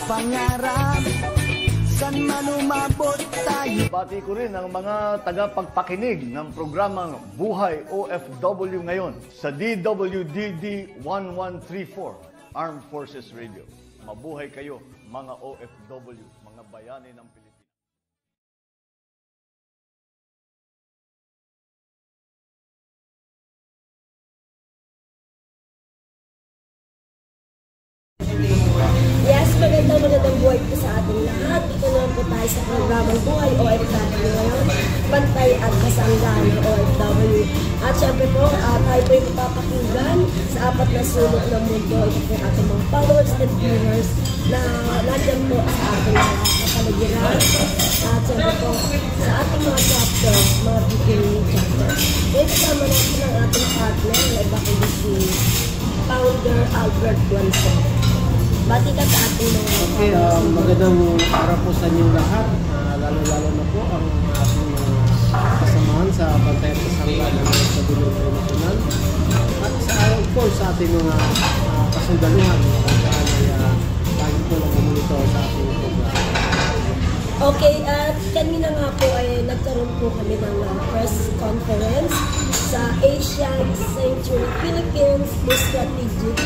pangarap, san man umabot tayo. Bati ko rin ang mga tagapagpakinig ng programang Buhay OFW ngayon sa DWDD 1134 Armed Forces Radio. Mabuhay kayo mga OFW, mga bayani ng Pilipinas. Yes, magandang buhay po sa ating lahat. Dito naman po tayo sa programang Buhay OFW ngayon. Pantay at kasanggaan ng OFW. At syempre po, tayo po yung papakinggan sa apat na sulok ng mundo. Ito po ating mga followers and viewers na nandyan po sa ating mga kapaligiran. At syempre po, sa ating mga chapters, mga beginning chapters. Ngayon kasama natin ang ating partner na iba ko si Founder Albert Guanzon. Bati ka sa ating mga okay, magandang araw po sa inyong lahat, lalo-lalo na po ang ating kasamahan sa Pantay at Kasanggaan ng sa Bilog International at of course sa ating mga kasundaluhan kung saan ay lagi po lang bumulito sa ating program. Okay, at kanina nga po ay nagkaroon po kami ng press conference sa Asian Century Philippines Strategic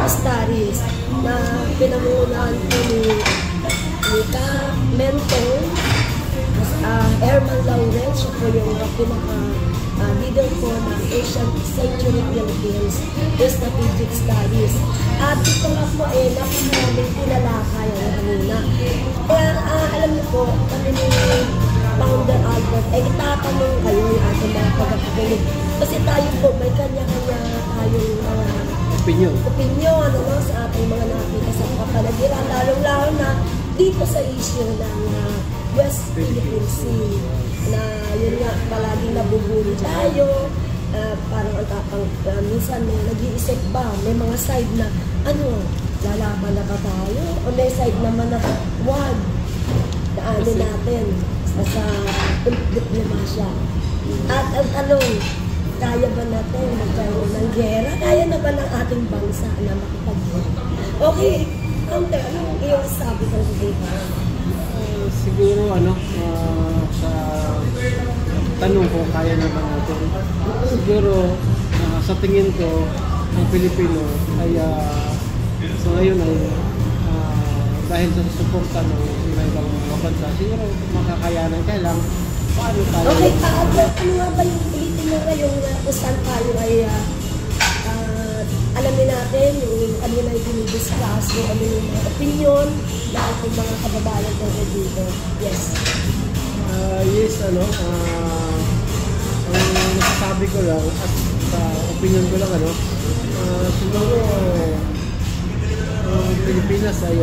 Studies na pinamunahan po ni Mentor Herman Lawrence. Siya po yung pinaka-leader po ng Asian Century Philippines Strategic Studies. At ito nga po ay napakaraming tinalakay ang kanina. Kaya alam niyo po, kami ni Founder Albert ay itatanong kayo yung ating mga pagkakinig. Kasi tayo po may kanya-kanya tayong opinion sa ating mga nakita sa kapaligiran, lalong-lalo na dito sa issue ng West Philippine Sea na yun nga palaging nabubuli tayo. Parang ang tapang minsan may nag-iisip ba, may mga side na lalaban na ba tayo? O may side naman na wag daanin natin sa diplomasya. At ang tanong, kaya ba natin magkaroon ng gera? Kaya na ba ng ating bansa na makipag-gera? Okay, Counter, anong iyong sabi ko dito? Siguro sa tanong ko, kaya na ba natin? Siguro sa tingin ko, ang Pilipino ay so ngayon ay dahil sa suporta ng ibang mga bansa, siguro makakayanan. Kaya lang, paano tayo? Okay, Albert, ano nga ba yung Pilipino ngayon kung saan tayo ay alamin natin yung kanina ay dinidiscuss, yung ano yung mga opinion na ating mga kababayan ko dito. Yes. Yes, ang nasasabi ko lang at sa opinion ko lang, siguro ang Pilipinas ay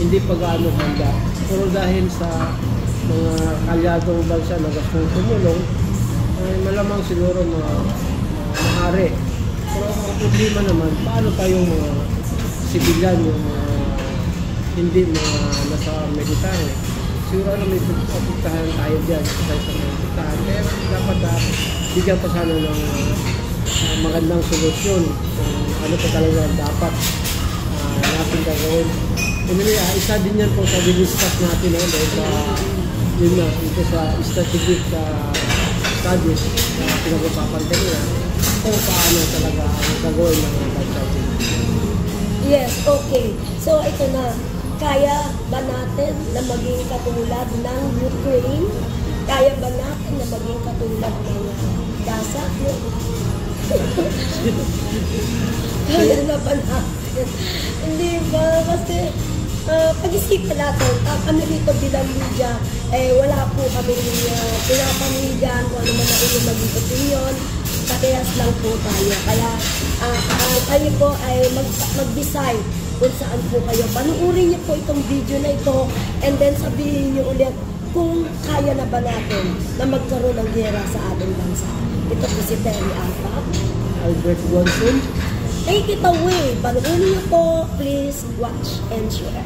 hindi pa gaano handa. Pero dahil sa mga kalyadong bansa na gustong tumulong, ay malamang siguro maaari. Pero ang problema naman, paano tayong mga sibilyan, yung hindi mga nasa military? Siguro may pagpapagtahan tayo dyan sa mga pagtahan. Pero dapat bigyan pa sana ng magandang solusyon kung ano pa talaga dapat natin gagawin. Anyway, isa din yan po sa diniscuss natin dahil sa yun na, ito sa strategic studies na pinag-usapan kanina kung paano talaga ang gagawin ng bansa. Yes, okay. So ito na, kaya ba natin na maging katulad ng Ukraine? Kaya ba natin na maging katulad ng Gaza? Kaya na ba natin? Hindi ba? Kasi pag-isipan natin, kami dito bilang media, wala po kami pinapamilyan kung ano man na inyong maging opinion. Parehas lang po tayo. Kaya kayo po ay mag-decide kung saan po kayo. Panuurin niyo po itong video na ito and then sabihin niyo ulit kung kaya na ba natin na magkaroon ng gera sa ating bansa. Ito po si Terry Alpha. Albert Guanzon. Take it away. Panuurin niyo po. Please watch and share.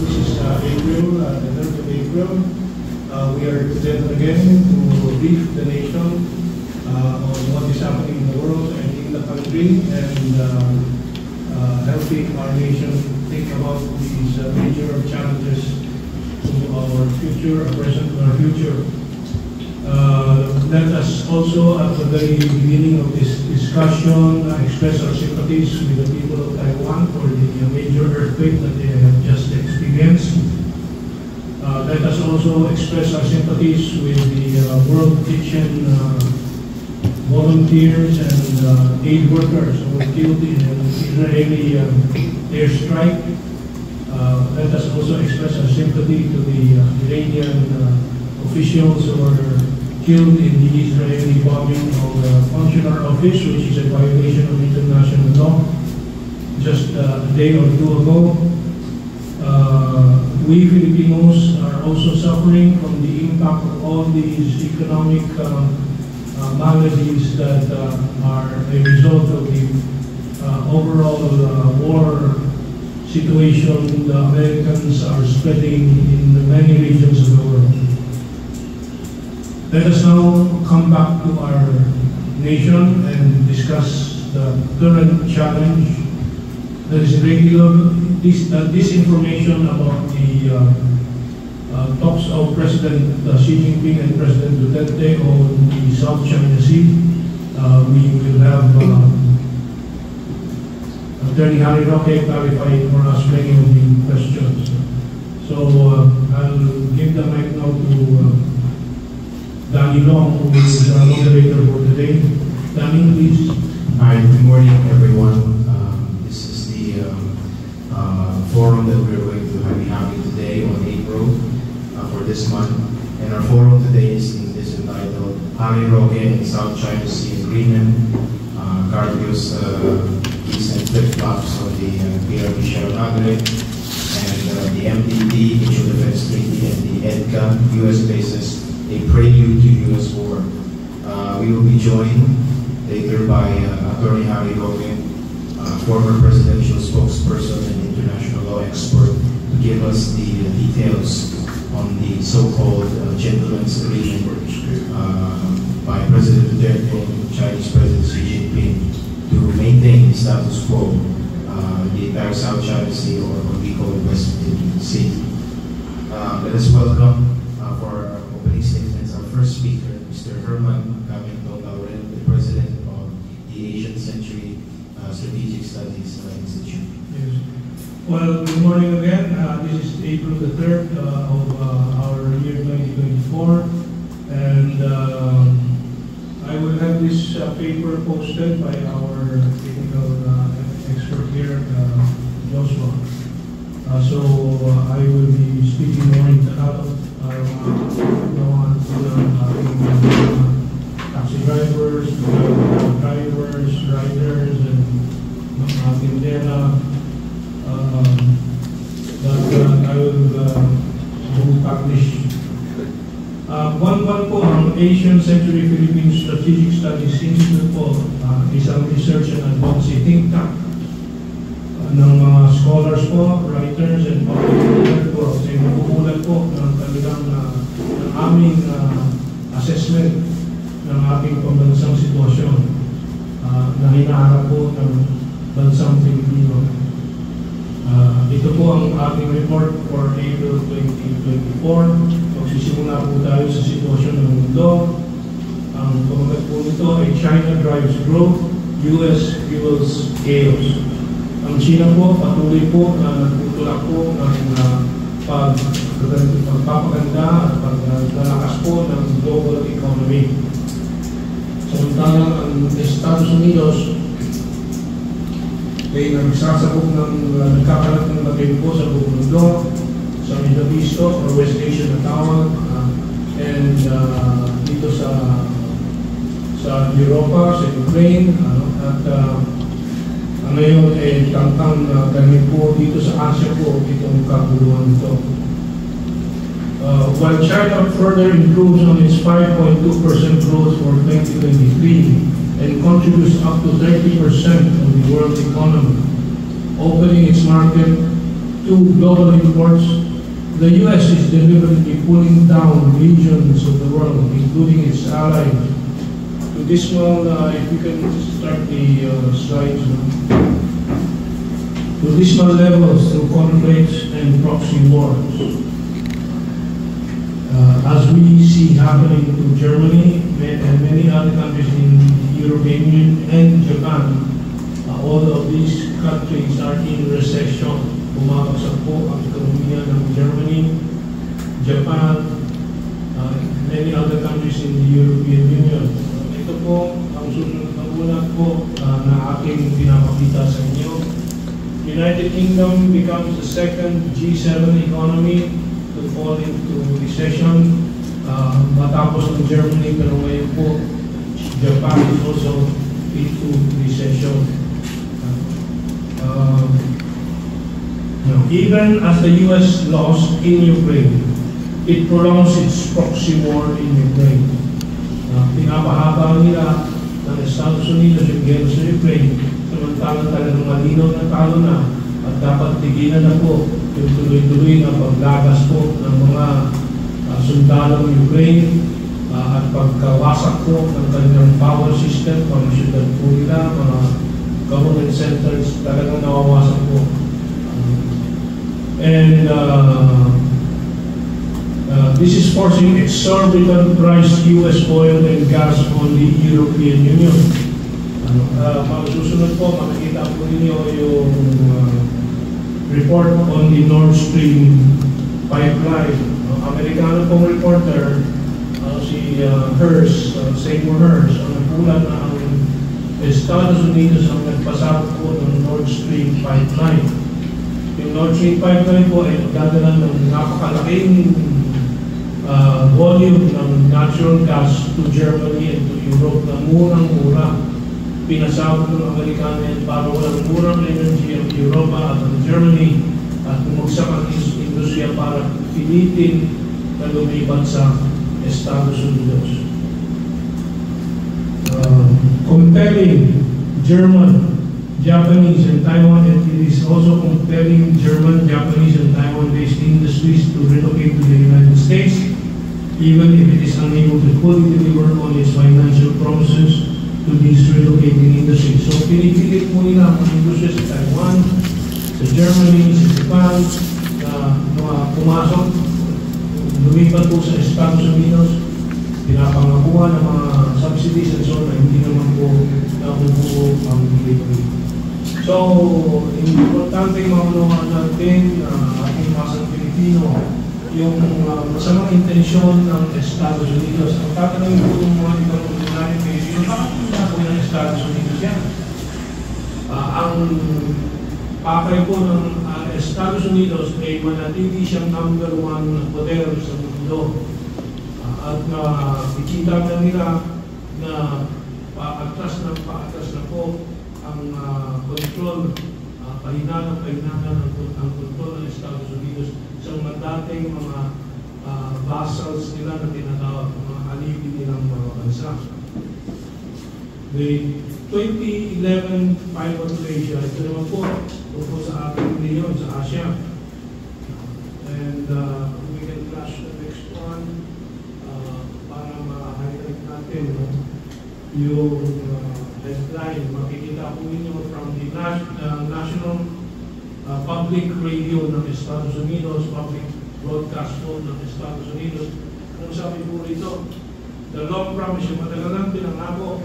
This is April, the 3rd of April. We are together again to brief the nation on what is happening in the world and in the country and helping our nation think about these major challenges to our future, our present, and our future. Let us also, at the very beginning of this discussion, express our sympathies with the people of Taiwan for the major earthquake that they have just experienced. Let us also express our sympathies with the World Kitchen volunteers and aid workers who were killed in an Israeli airstrike. Let us also express our sympathy to the Iranian officials who were killed in the Israeli bombing of the consular office, which is a violation of international law, just a day or two ago. We Filipinos are also suffering from the impact of all these economic maladies that are a result of the overall war situation the Americans are spreading in many regions of the world. Let us now come back to our nation and discuss the current challenge. There is disinformation about the talks of President Xi Jinping and President Duterte on the South China Sea. We will have Attorney Harry Roque clarify for us many of the questions. So I'll give the mic now to Danny Long, who is our moderator for today. Danny, please. Hi, good morning, everyone. This is the forum that we're going to be having today on April for this month. And our forum today is entitled Harry Roque and South China Sea Agreement, Cargos Keys and Flip-Flops on the Pierre Michel Magre, and the MDT, Mutual Defense Treaty, and the EDCA, U.S. bases, a prelude to U.S. war. We will be joined later by Attorney Harry Roque, former presidential spokesperson and international law expert, to give us the details on the so-called gentleman's agreement by President Duterte and Chinese President Xi Jinping to maintain the status quo, the entire South China Sea, or what we call the West Philippine Sea. Let us welcome for our opening statements our first speaker, Mr. Herman Laurel, the President of the Asian Century Strategic Studies Institute. Yes. Well, good morning again. This is April the 3rd of our year 2024, and I will have this paper posted by our technical expert here, Joshua. So I will be speaking more in Tagalog. Taxi drivers, riders, and tindera. That I will publish. One po ang Asian Century Philippine Strategic Studies Institute po, isang research and advocacy think tank ng mga scholars po, writers, and public leaders po. Kasi nabubulan po ng talagang ng aming assessment ng ating pambansang sitwasyon na hinaharap po ng bansang Pilipino. Ito po ang ating report for April 2024. Magsisimula po tayo sa sitwasyon ng mundo. Ang pamagat po nito ay China drives growth, US fuels chaos. Ang China po patuloy po na nagtutulak po ng pagpapaganda at paglalakas po ng global economy. Samantalang ang Estados Unidos ay nagsasabog ng nagkakalat ng bagay po sa buong mundo, sa Middle East or West Asia na tawag, and dito sa Europa, sa Ukraine, at ngayon ay tangkang ganit po dito sa Asia po itong kaguluhan ito. While China further improves on its 5.2% growth for 2023, and contributes up to 30% of the world economy, opening its market to global imports, the U.S. is deliberately pulling down regions of the world, including its allies. To this one, if you can start the slides. to dismal levels through conflicts and proxy wars. As we see happening to Germany and many other countries in the European Union and Japan, all of these countries are in recession. Bumabagsak po ang ekonomiya ng Germany, Japan, many other countries in the European Union. Ito po ang susunod na ulat po na aking pinapakita sa inyo. United Kingdom becomes the second G7 economy to fall into recession. Matapos ng Germany, pero ngayon po Japan is also into recession. Even as the U.S. lost in Ukraine, it prolongs its proxy war in Ukraine. Pinapahaba nila ng Estados Unidos yung gera sa Ukraine, samantalang talagang malinaw na talo na at dapat tigilan na po yung tuloy-tuloy na paglagas po ng mga sundalo ng Ukraine at pagkawasak po ng kanilang power system, mga syudad po nila, mga government centers, talagang nawawasak po. And this is forcing exorbitant priced U.S. oil and gas on the European Union. Susunod po, makikita po ninyo yung report on the Nord Stream pipeline. Amerikano pong reporter, si Seymour Hersh, ang nagpulat na ang Estados Unidos ang nagpasabot po ng Nord Stream pipeline. Yung Nord Stream pipeline po ay nagdadala ng napakalaking volume ng natural gas to Germany and to Europe na murang-mura. Pinasabot ng Amerikano yan para walang murang energy ang Europa at ang Germany at bumagsak ang industriya para pilitin na lumipat sa Estados Unidos. Compelling German, Japanese, and Taiwan, and it is also compelling German, Japanese, and Taiwan-based industries to relocate to the United States, even if it is unable to fully deliver on its financial promises to these relocating industries. So, pinipilit po nila ang industry sa Taiwan, sa Germany, sa Japan, na pumasok, lumipat po sa Estados Unidos, pinapangakuha ng mga subsidies and so na hindi naman po nakukuha ang delivery. So, importante maunawahan natin ating masang Pilipino yung masamang intensyon ng Estados Unidos. Ang tatanungin po ng mga ibang ordinaryo Pilipino, bakit po ng Estados Unidos yan? Ang pakay po ng Estados Unidos ay manatili siyang #1 poder sa mundo. At ikita na nila na paatras na po ang control, pahinana ang control ng Estados Unidos sa mga dating mga vassals nila na tinatawag, mga alibi nilang mga bansa. The 2011 Pilot Asia, ito naman po tungkol sa ating region, sa Asia. And we can flash the next one. Para ma-highlight natin yung headline. Makikita po ninyo from the National Public Radio ng Estados Unidos, Public Broadcast po ng Estados Unidos. Kung sabi po rito, the long promise, yung matagalang pinangako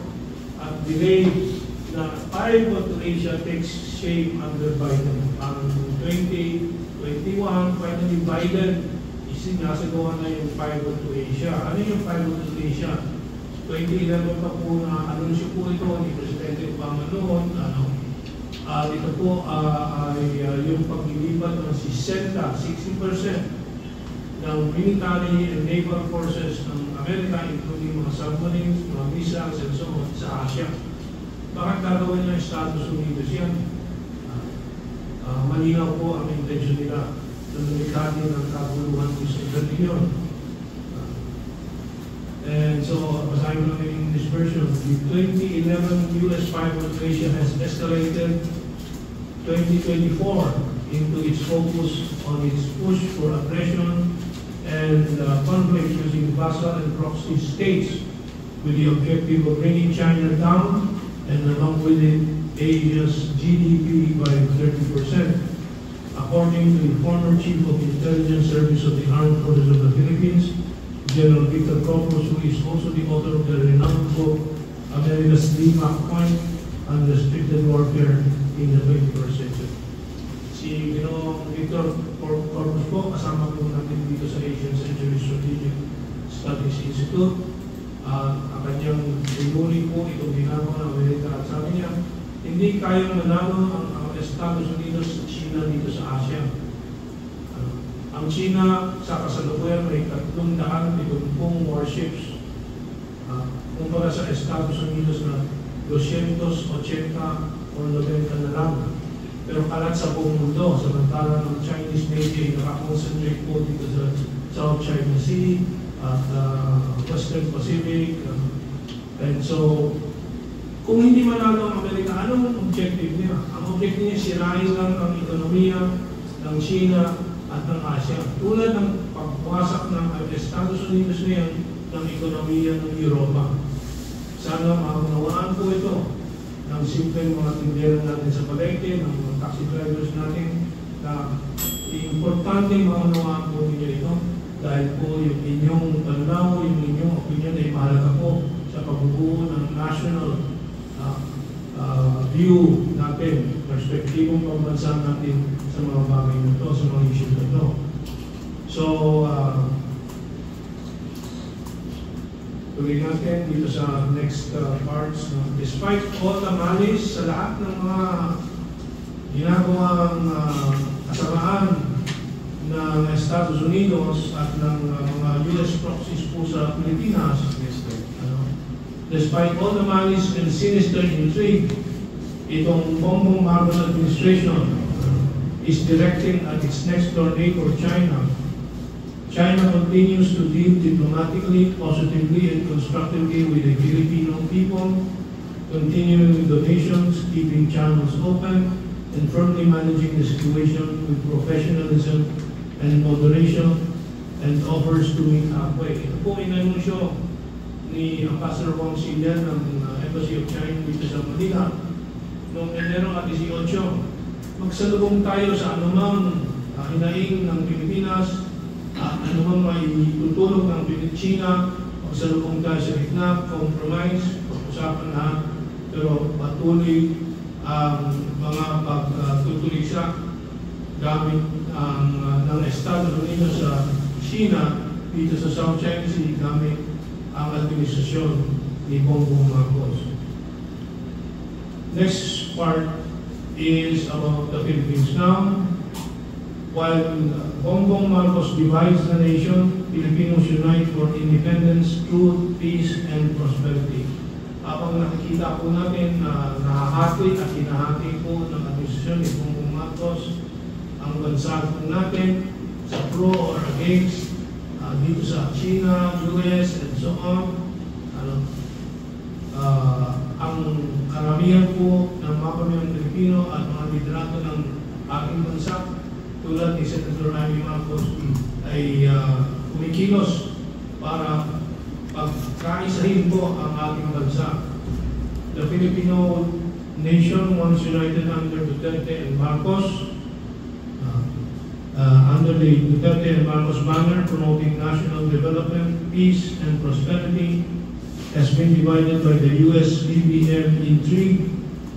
at delay na Pilot Asia takes shape under Biden. Ang 2021, finally Biden sinasagawa na yung Pilot to Asia. Ano yung Pilot to Asia? 2011 pa po na anunsyo po ito ni Presidente Obama noon. Dito po ay yung paglilipat ng 60% ng military and naval forces ng Amerika, including mga submarines, mga missiles, and so on, sa Asia. Bakit gagawin ng Estados Unidos yan? Malinaw po ang intention nila. Lumikati ng kaguluhan sa region. And so, basahin mo lang in this version. The 2011 U.S. Pilot Asia has escalated 2024 into its focus on its push for aggression and conflict using vassal and proxy states with the objective of bringing China down and along with it Asia's GDP by 30%. According to the former Chief of Intelligence Service of the Armed Forces of the Philippines, General Victor Copos, who is also the author of the renowned book, America's Lima Point, Unrestricted Warfare in the 21st Century. Si Ginoong Victor Copos po, kasama po natin dito sa Asian Century Strategic Studies Institute. Ang kanyang pinuri po itong ginagawa ng Amerika at sabi niya, hindi kayang manalo ang Estados Unidos sa China dito sa Asia. Ang China sa kasalukuyan may 370 warships. Kumpara sa Estados Unidos na 280 o 90 na lang. Pero kalat sa buong mundo, samantala ng Chinese Navy ay nakakonsentrate po dito sa South China Sea at Western Pacific. And so, kung hindi manalo ang Amerika, anong objective niya? Ang objective niya, sirain lang ang ekonomiya ng China at ng Asia. Tulad ng pagwasak ng Estados Unidos ngayon ng ekonomiya ng Europa. Sana maunawaan po ito ng simpleng mga tindera natin sa palengke, ng mga taxi drivers natin, na importante maunawaan po ninyo ito dahil po yung inyong pananaw, yung inyong opinion ay mahalaga po sa pagbubuo ng national view natin, perspektibong pambansa natin sa mga bagay na ito, sa mga issue na ito. So, tuloy natin dito sa next parts. Despite all the malice sa lahat ng mga ginagawang kasamaan ng Estados Unidos at ng mga US proxies po sa Pilipinas, despite all the malice and sinister intrigue, itong Bongbong Marcos administration is directing at its next door neighbor, China. China continues to deal diplomatically, positively, and constructively with the Filipino people, continuing donations, keeping channels open, and firmly managing the situation with professionalism and moderation, and offers to meet halfway. Ito po inanunsyo ni Ambassador Wang Xilian ng Embassy of China dito sa Manila noong Enero 18. Magsalubong tayo sa anumang hinaing ng Pilipinas, anumang may tutulong ng China, magsalubong tayo sa gitna, compromise, pag-usapan lahat, pero patuloy ang mga pagtutuligsa gamit ng Estados Unidos sa China dito sa South China Sea gamit ang administrasyon ni Bongbong Marcos. Next part is about the Philippines now. While Bongbong Marcos divides the nation, Filipinos unite for independence, truth, peace, and prosperity. Habang nakikita po natin na nahahati at hinahati po ng administrasyon ni Bongbong Marcos ang bansa po natin sa pro or against dito sa China, US, and so on. Ang karamihan po ng mga pamilyang Pilipino at mga liderato ng aking bansa tulad ni Senator Amy Marcos ay kumikilos para pagkaisahin po ang ating bansa. The Filipino nation once united under Duterte and Marcos, under the Duterte and Marcos banner promoting national development, peace, and prosperity, has been divided by the US BBM intrigue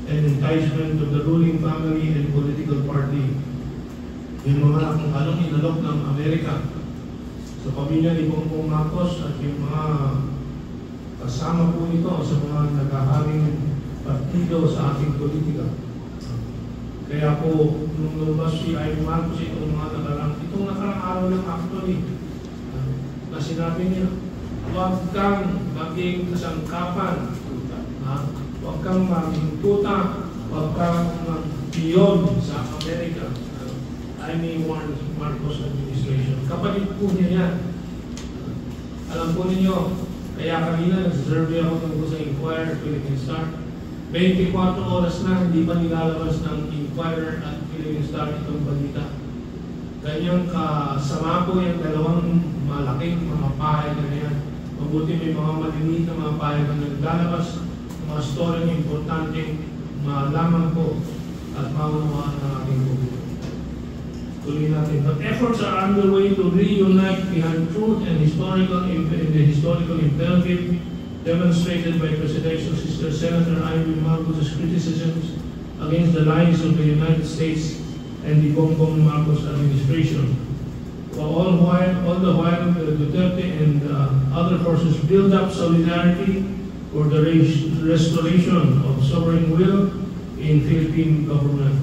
and enticement of the ruling family and political party. Yung mga nakungalong inalok ng Amerika sa pamilya ni Bongbong Marcos at yung mga kasama po nito sa mga naghaharing partido sa ating politika. Kaya po, nung lumabas si Amy Marcos itong nakarang araw lang actually, na sinabi niya, huwag kang maging kasangkapan, huwag kang maging tuta, huwag kang piyon sa Amerika. Amy Marcos administration. Kapatid po niya yan. Alam po ninyo, kaya kanina nag-survey ako tungkol sa Inquirer, Philippine Star. 24 oras na hindi pa nilalabas ng Inquirer at Philippine Star itong balita. Ganyang kasama po yung dalawang malaking mga pahayag na yan. Mabuti may mga maliliit na mga pahayag na naglalabas, mga story na importante malaman po at maunawaan ng ating publiko. Tuloy natin. The efforts are underway to reunite behind truth and the historical imperative demonstrated by Presidential Sister Senator Amy Marcos' criticisms against the lies of the United States and the Bongbong Marcos administration. All the while, the Duterte and other forces build up solidarity for the restoration of sovereign will in Philippine government.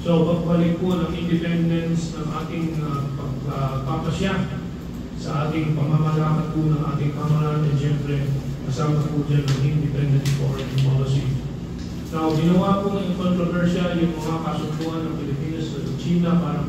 So, pagbalik po ng independence ng ating pagpapasya sa ating pamamalakad po ng ating pamahalaan, at siyempre, kasama po dyan ng independent foreign policy. Now, ginawa po ng kontrobersya yung mga kasunduan ng Pilipinas sa China para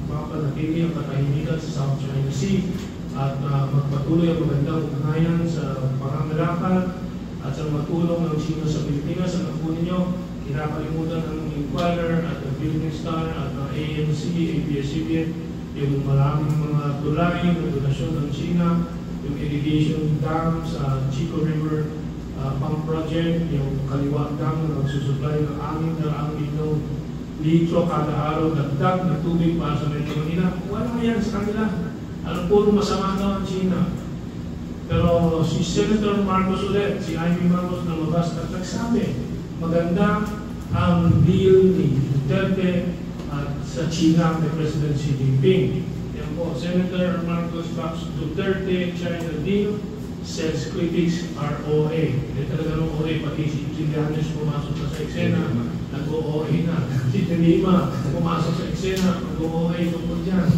mapanatili ang katahimikan sa South China Sea at magpatuloy ang magandang ugnayan sa pangangalakal at sa matulong ng China sa Pilipinas. Ang po ninyo, kinakalimutan ng Inquirer at ng Philippine Star at ng ANC, ABS-CBN, yung maraming mga tulay na donasyon ng China, yung irrigation dam sa Chico River pump project, yung Kaliwa Dam na magsusupply ng 6 milyong litro kada araw dagdag na tubig para sa Metro Manila. Wala yan sa kanila. Puro masama daw ang China. Pero si Senator Marcos ulit, si Amy Marcos na mabas at nagsabi, maganda ang deal ni Duterte at sa China kay President Xi Jinping. Yan po, Senator Marcos backs Duterte China deal, says critics are OA. Hindi talaga ng OA, pati si Llanes pumasok na sa eksena, nag-OA na. Si Lima pumasok sa eksena, nag-OA tungkol dyan.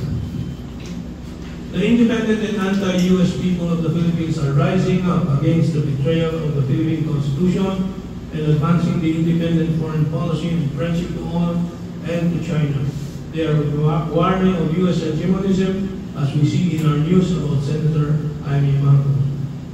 The independent and anti-US people of the Philippines are rising up against the betrayal of the Philippine Constitution and advancing the independent foreign policy and friendship to all and to China. They are warning of US hegemonism, as we see in our news about Senator Amy Marcos.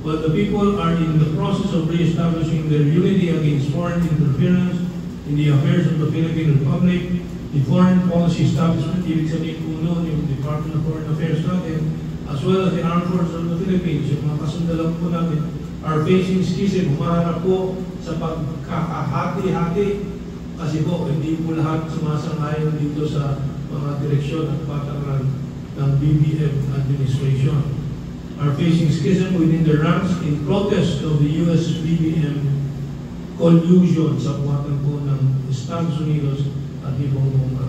While the people are in the process of re-establishing their unity against foreign interference in the affairs of the Philippine Republic, the foreign policy establishment, ibig sabihin po noon yung Department of Foreign Affairs natin, as well as the Armed Forces of the Philippines, yung mga kasundalang po natin, are facing schism. Humaharap po sa pagkakahati-hati kasi po hindi po lahat sumasang-ayon dito sa mga direksyon at patakaran ng BBM administration. Are facing schism within the ranks in protest of the US BBM collusion sa buhatan po ng Estados Unidos at ibang mga.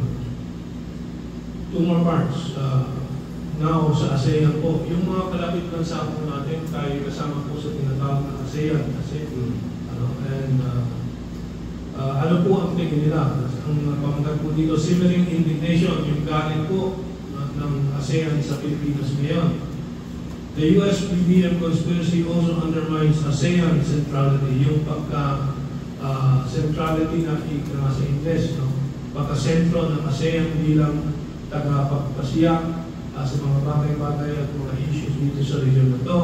Two more parts. Now, sa ASEAN po, yung mga kalapit bansa po natin, tayo kasama po sa tinatawag ng ASEAN. Ano po ang tingin nila? Ang pamagat po dito, simmering indignation, yung galit po ng ASEAN sa Pilipinas ngayon. The US BBM conspiracy also undermines ASEAN centrality, yung pagka-centrality na ika sa Ingles, no? Pagka-sentro ng ASEAN bilang tagapagpasya sa mga bagay-bagay at mga issues dito sa region na ito.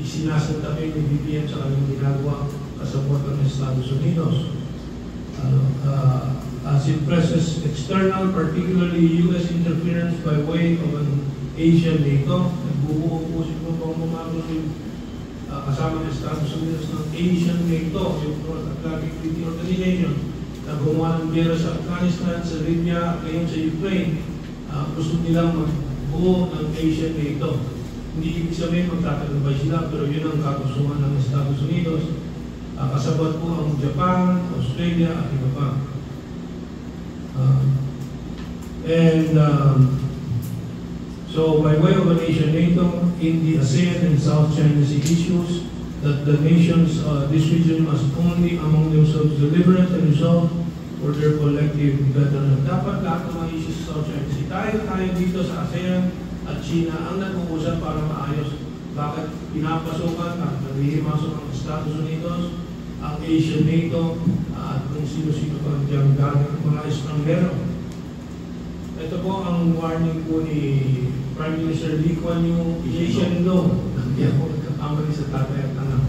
Isinasantabi ng BBM sa kanyang ginagawa kasabot ng Estados Unidos. As it presses external, particularly US interference by way of an Asian NATO, nagbubuo po si Bongbong Marcos kasama ng Estados Unidos ng Asian NATO, yung North Atlantic Treaty Organization, na gumawa ng gera sa Afghanistan, sa Libya, at ngayon sa Ukraine. Gusto nilang magbuo ng Asian NATO. Hindi ibig sabihin magtatanubay sila, pero yun ang kagustuhan ng Estados Unidos. Kasabot po ang Japan, Australia, at iba pa. So, by way of an Asian NATO, in the ASEAN and South China Sea issues, that the nations, this region must only among themselves deliberate and resolve for their collective betterment. Dapat lahat ng mga issues sa South China Sea. Tayo dito sa ASEAN at China ang nag-uusap para maayos. Bakit pinapasukan at naghihimasok ang Estados Unidos, ang Asian NATO, at kung sino-sino pa diyang gamit mga estranghero. Ito po ang warning po ni Prime Minister Lee Kuan Yew, Lee Hsien Loong, hindi ako nagkakamali sa tatay at anak,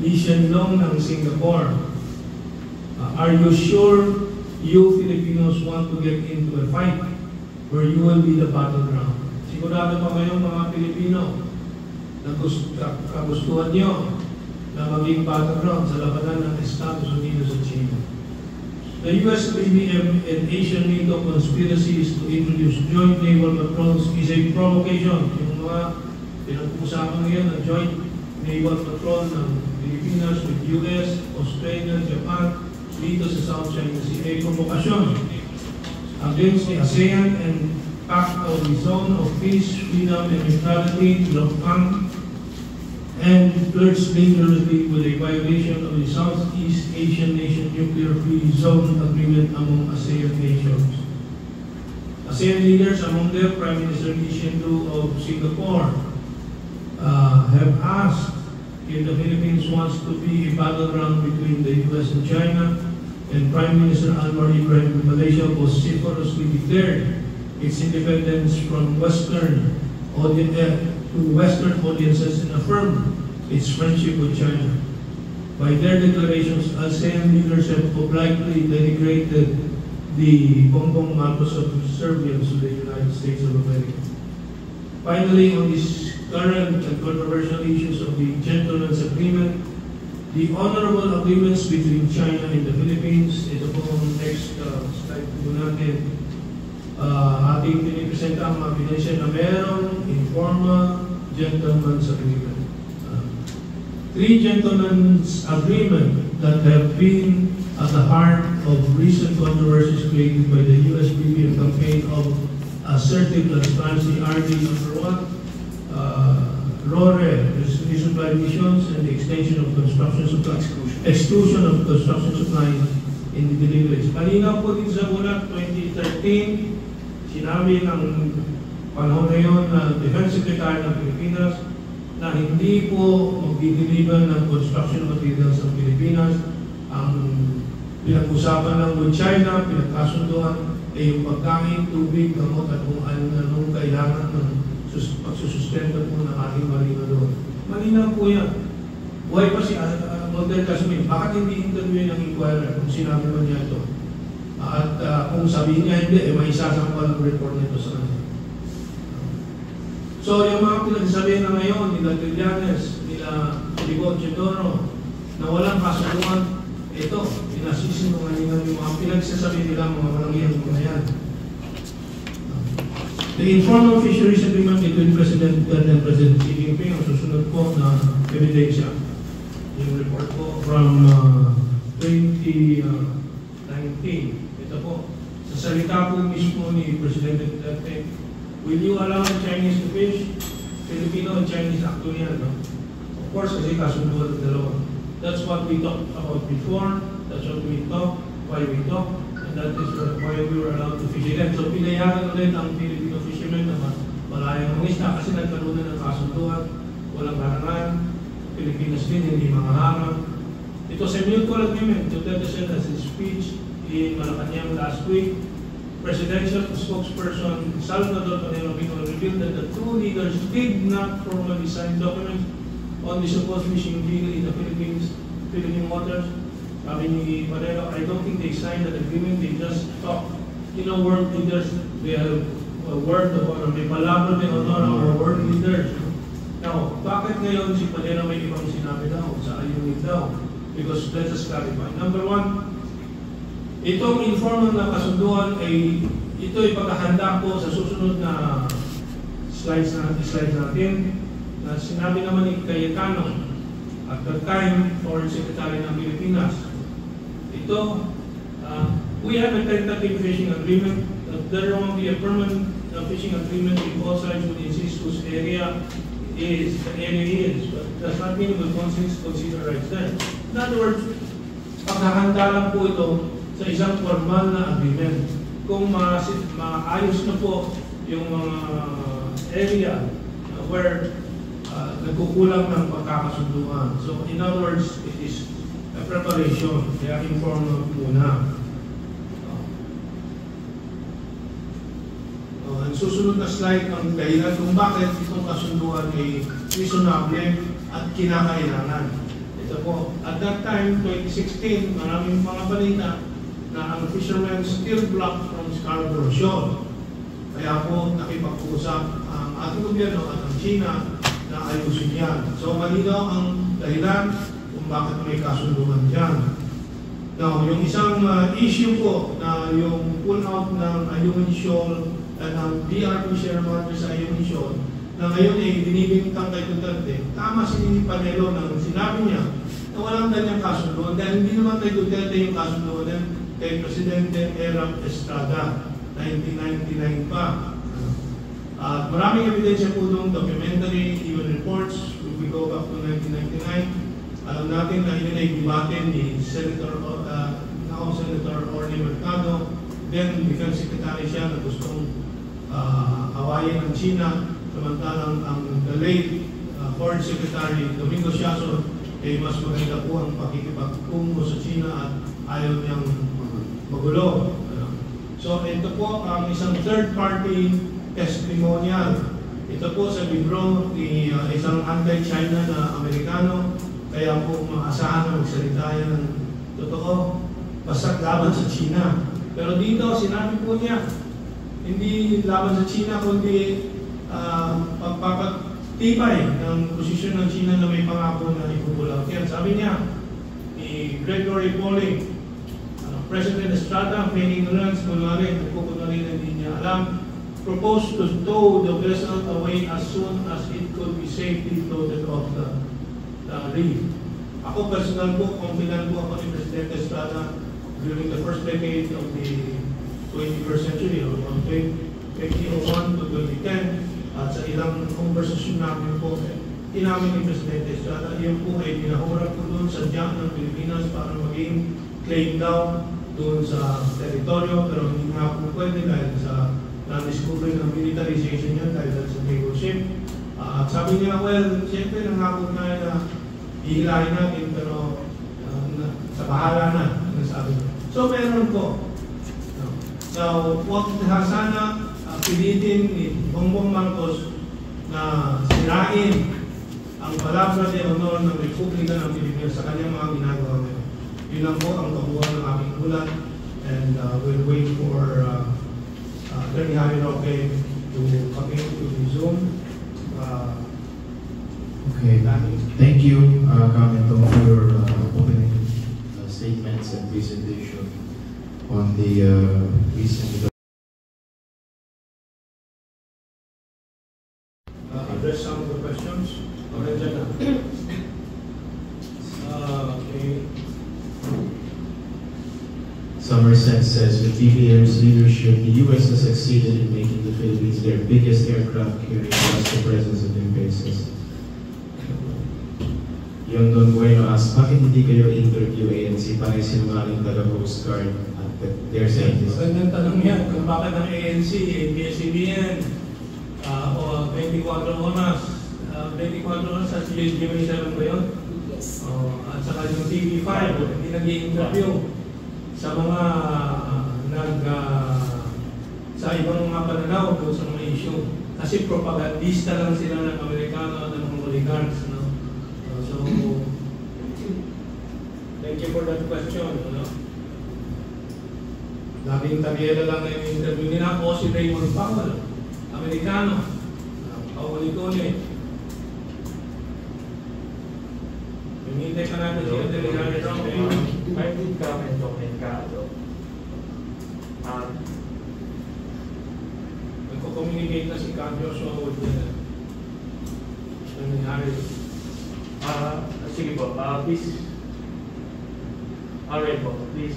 Lee Hsien Loong ng Singapore. Are you sure you Filipinos want to get into a fight where you will be the battleground? Sigurado pa kayong mga Pilipino na kagustuhan nyo na maging battleground sa labanan ng Estados Unidos at China. The US, BBM, and Asian NATO conspiracies to introduce joint naval patrols is a provocation. Yung mga pinag-uusapan ngayon na joint naval patrol ng Pilipinas with US, Australia, Japan, dito sa South China Sea ay provokasyon against the ASEAN and Pact of the Zone of Peace, Freedom, and Neutrality, LOCAN, and flirts dangerously with a violation of the Southeast Asian Nation Nuclear-Free Zone Agreement among ASEAN nations. ASEAN leaders, among them Prime Minister Lee Hsien Loong of Singapore, have asked if the Philippines wants to be a battleground between the US and China, and Prime Minister Anwar Ibrahim of Malaysia vociferously declared its independence from Western audiences and affirmed its friendship with China. By their declarations, ASEAN leaders have publicly denigrated the Bongbong Marcos subservience to the United States of America. Finally, on these current and controversial issues of the Gentleman's Agreement, the honorable agreements between China and the Philippines, ito po ang next slide po natin, ating pinipresenta ang mga ebidensya na merong informal Gentleman's Agreement. Three Gentleman's Agreement that have been at the heart of recent controversies created by the US BBM campaign of assertive transparency are the number one, RORE, resupply missions, and the extension of construction supply, exclusion of construction supply in the deliveries. Malinaw po din sa ulat 2013, sinabi ng panahon na yun na Defense Secretary ng Pilipinas na hindi po mag-deliver ng construction materials ng Pilipinas. Ang pinag-usapan lang with China, pinagkasunduan ay yung pagkain, tubig, gamot at kung anong kailangan ng pagsusustento po ng ating marina doon. Malinaw po yan. Buhay pa si Model Casmin. Bakit hindi interview ng inquirer kung sinabi mo niya ito? At kung sabihin niya hindi, may isasampal ang report nito sa kanya. So yung mga pinagsasabihin na ngayon, nila Trillanes, nila Ligo Chedoro, na walang kasunduan, ito, pinasisinungalingan yung mga pinagsasabihin nila, mga walang yan, mga yan. The informal fisheries agreement between President Duterte and President Xi Jinping ang susunod po na ebidensya. Yung report po from 2019. Ito po, sa salita po mismo ni President Duterte, will you allow the Chinese to fish? Filipino and Chinese actually yan, no? Of course, kasi kasunduan ng dalawa. That's what we talked about before. That's what we talk, why we talk. That is why we were allowed to fish again. So pinayagan ulit ang Filipino fishermen na malayang mangisda kasi nagkaroon na ng kasunduan, walang harangan, Pilipinas din, hindi mga harang. Ito sa mutual agreement, Duterte said as his speech in Malacanang last week, Presidential spokesperson Salvador Panelo Bicol revealed that the two leaders did not formally sign documents on the supposed fishing deal in the Philippine waters. Sabi ni Panelo, I don't think they signed that agreement, they just talk. You know, world leaders, they have a word of honor, may palabra de honor our world leaders. Now, bakit ngayon si Panelo may ibang sinabi daw sa ayunit daw? Because let us clarify. Number one, itong informal na kasunduan ay ito ay paghahanda po sa susunod na slides natin na sinabi naman ni Cayetano at the time Foreign Secretary ng Pilipinas. Ito, we have a tentative fishing agreement. There won't be a permanent fishing agreement if all sides would insist whose area is, the area is, but does not mean we will consider rights there. In other words, paghahanda lang po ito sa isang formal na agreement. Kung maayos na po yung mga area where nagkukulang ng pagkakasunduan. So in other words, it is a preparation, kaya informal muna. Ang susunod na slide ang dahilan kung bakit itong kasunduan ay reasonable at kinakailangan. Ito po, at that time, 2016, maraming mga balita na ang fishermen still blocked from Scarborough Shoal. Kaya po nakipag-usap ang ating gobyerno at ang China na ayusin yan. So malinaw ang dahilan kung bakit may kasunduan dyan. Now, yung isang issue po na yung pull-out ng Ayungin Shoal ng DRP Sierra Madre sa Ayungin Shoal na ngayon ay binibintang kay Duterte, tama si Panelo nang sinabi niya na walang ganyang kasunduan dahil hindi naman kay Duterte yung kasunduan kay Presidente Erap Estrada, 1999 pa. At maraming ebidensya po doon, documentary, even reports, if we go back to 1999, alam natin na yun ay debate ni Senator Orly Mercado, then Defense Secretary siya na gustong awayin ng China, samantalang ang the late Foreign Secretary Domingo Siaso ay mas maganda po ang pakikipagtungo sa China at ayaw niyang magulo. So ito po ang isang third party testimonial. Ito po sa libro ni isang anti-China na Amerikano. Kaya po maasahan na magsalita yan ng totoo, basta laban sa China. Pero dito, sinabi po niya, hindi laban sa China, kundi pagpapatibay ng posisyon ng China na may pangako na ipupulang. Yan, sabi niya, ni Gregory Pauling, President Estrada, feigning ignorance, kunwari hindi niya alam, proposed to tow the vessel away as soon as it could be safely floated off the reef. Ako personal po, confident po ako ni Presidente Estrada during the first decade of the 21st century, or from 2001 to 2010, at sa ilang conversation namin po, inamin ni Presidente Estrada, yun po ay pinahurap ko doon sa dyan ng Pilipinas para maging claim down doon sa teritoryo, pero hindi nga po pwede dahil sa na-discovery ng militarization niya dahil sa naval ship. At sabi niya, well, siyempre nangako na ihilahin natin, pero sa bahala na, sabi niya. So, meron po. Now, huwag sana pilitin ni Bongbong Marcos na sirain ang palabra de honor ng Republika ng Pilipinas sa kanyang mga ginagawa ngayon. Yun lang po ang kabuuan ng aking ulat, and we'll wait for Attorney Harry Roque to come into the Zoom. Okay, thank you, Kamento, for your opening statements and presentation on the recent address some of the questions. Okay. Somerset says, with BBM's leadership, the U.S. has succeeded in making the Philippines their biggest aircraft carrier plus the presence of bases. Yung Don Bueno asks, bakit hindi kayo interview ANC para sinungaling taga-Coast Guard at their scientists? Magandang tanong yan, kung bakit ang ANC, ABS-CBN, o 24 oras, 24 oras sa GMA7 ba yun? Yes. At saka yung TV5, hindi nag-i-interview sa mga sa ibang mga pananaw doon sa mga issue. Kasi propagandista lang sila ng Amerikano at ng mga oligarchs. No? So, thank you for that question. No? Laging tabiela lang na yung interview nila po si Raymond Powell, Amerikano, paulit-ulit. Hinintay ka natin si Atty. Harry Roque. I did comment on Mercado. Nagko-communicate na si Candio Joshua with Harry. Sige po, please. Alright po, please.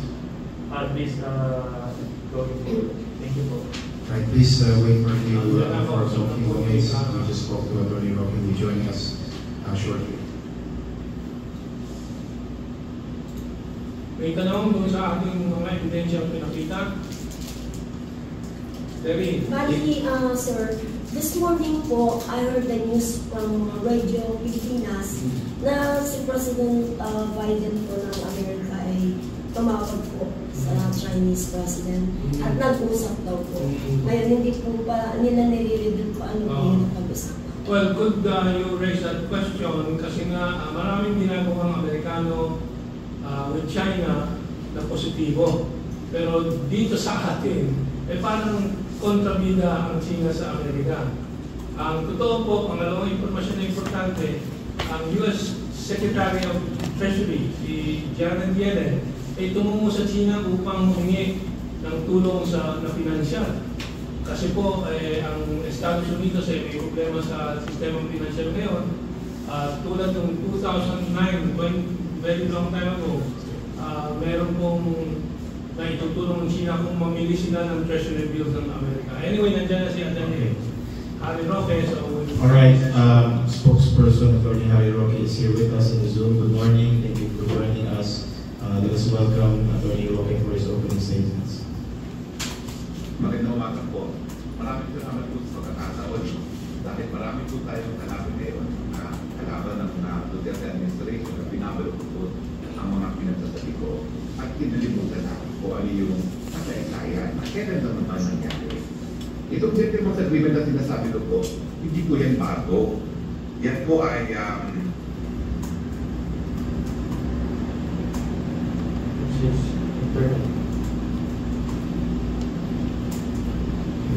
Please go. Thank you po. Right, please wait for you for a few minutes. We just spoke to Atty. Roque who will be joining us shortly. May tanong doon sa ating mga ebidensya pinakita. Terry. Bali, sir, this morning po, I heard the news from Radio Pilipinas na si President Biden po ng Amerika ay tumawag po sa Chinese President at nag-usap daw po. Ngayon, hindi po pa nila nire-reveal po ano po yung napag-usapan. Well, good you raise that question kasi nga maraming ginagawang Amerikano with China na positibo. Pero dito sa atin, parang kontrabida ang China sa Amerika. Ang totoo po, pangalawang impormasyon na importante, ang US Secretary of Treasury, si Janet Yellen, ay tumungo sa China upang humingi ng tulong na pinansyal. Kasi po, ang Estados Unidos ay may problema sa sistema pinansyal ngayon. Tulad ng 2009, very long time ago, meron pong naitutulong ng China kung mamili sila ng treasury bills ng Amerika. Anyway, nandiyan na si Atty. Harry Roque. All right, spokesperson Attorney Harry Roque is here with us in the Zoom. Good morning. Thank you for joining us. Let us welcome Attorney Roque for his opening statements. Magandang umaga po. Maraming salamat po sa pagkakataon dahil marami po tayong kalaban ngayon na kalaban ng Duterte administration na binabalok po ang mga pinagsasabi ko at kinalimutan natin kung ano yung kasaysayan at kailan naman nangyari. Itong gentleman's agreement na sinasabi ko po, hindi po yan bago. Yan po ay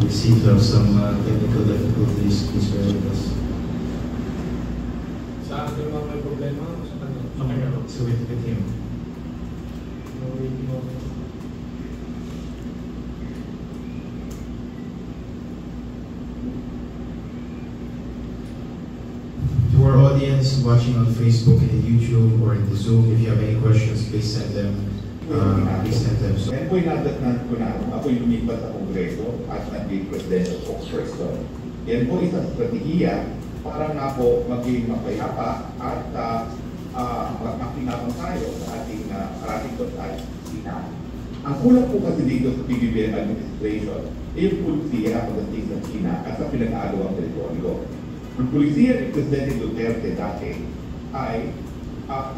We seem to have some technical difficulties. Please bear with us. Sa akin naman may problema sa kanya. So with him. To our audience watching on Facebook and YouTube or in the Zoom, if you have any questions, please send them. So, yan po'y nadatnan ko na ako'y lumipat sa Kongreso at naging presidential spokesperson. Yan po isang strategiya para nga po maging mapayapa at makinabang tayo sa ating parating kontact China. Ang kulang po kasi dito sa PBBM administration ay yung pulisiya pagdating sa China at sa pinag-aagawang teritoryo. Ang pulisiya ni Presidente Duterte dati ay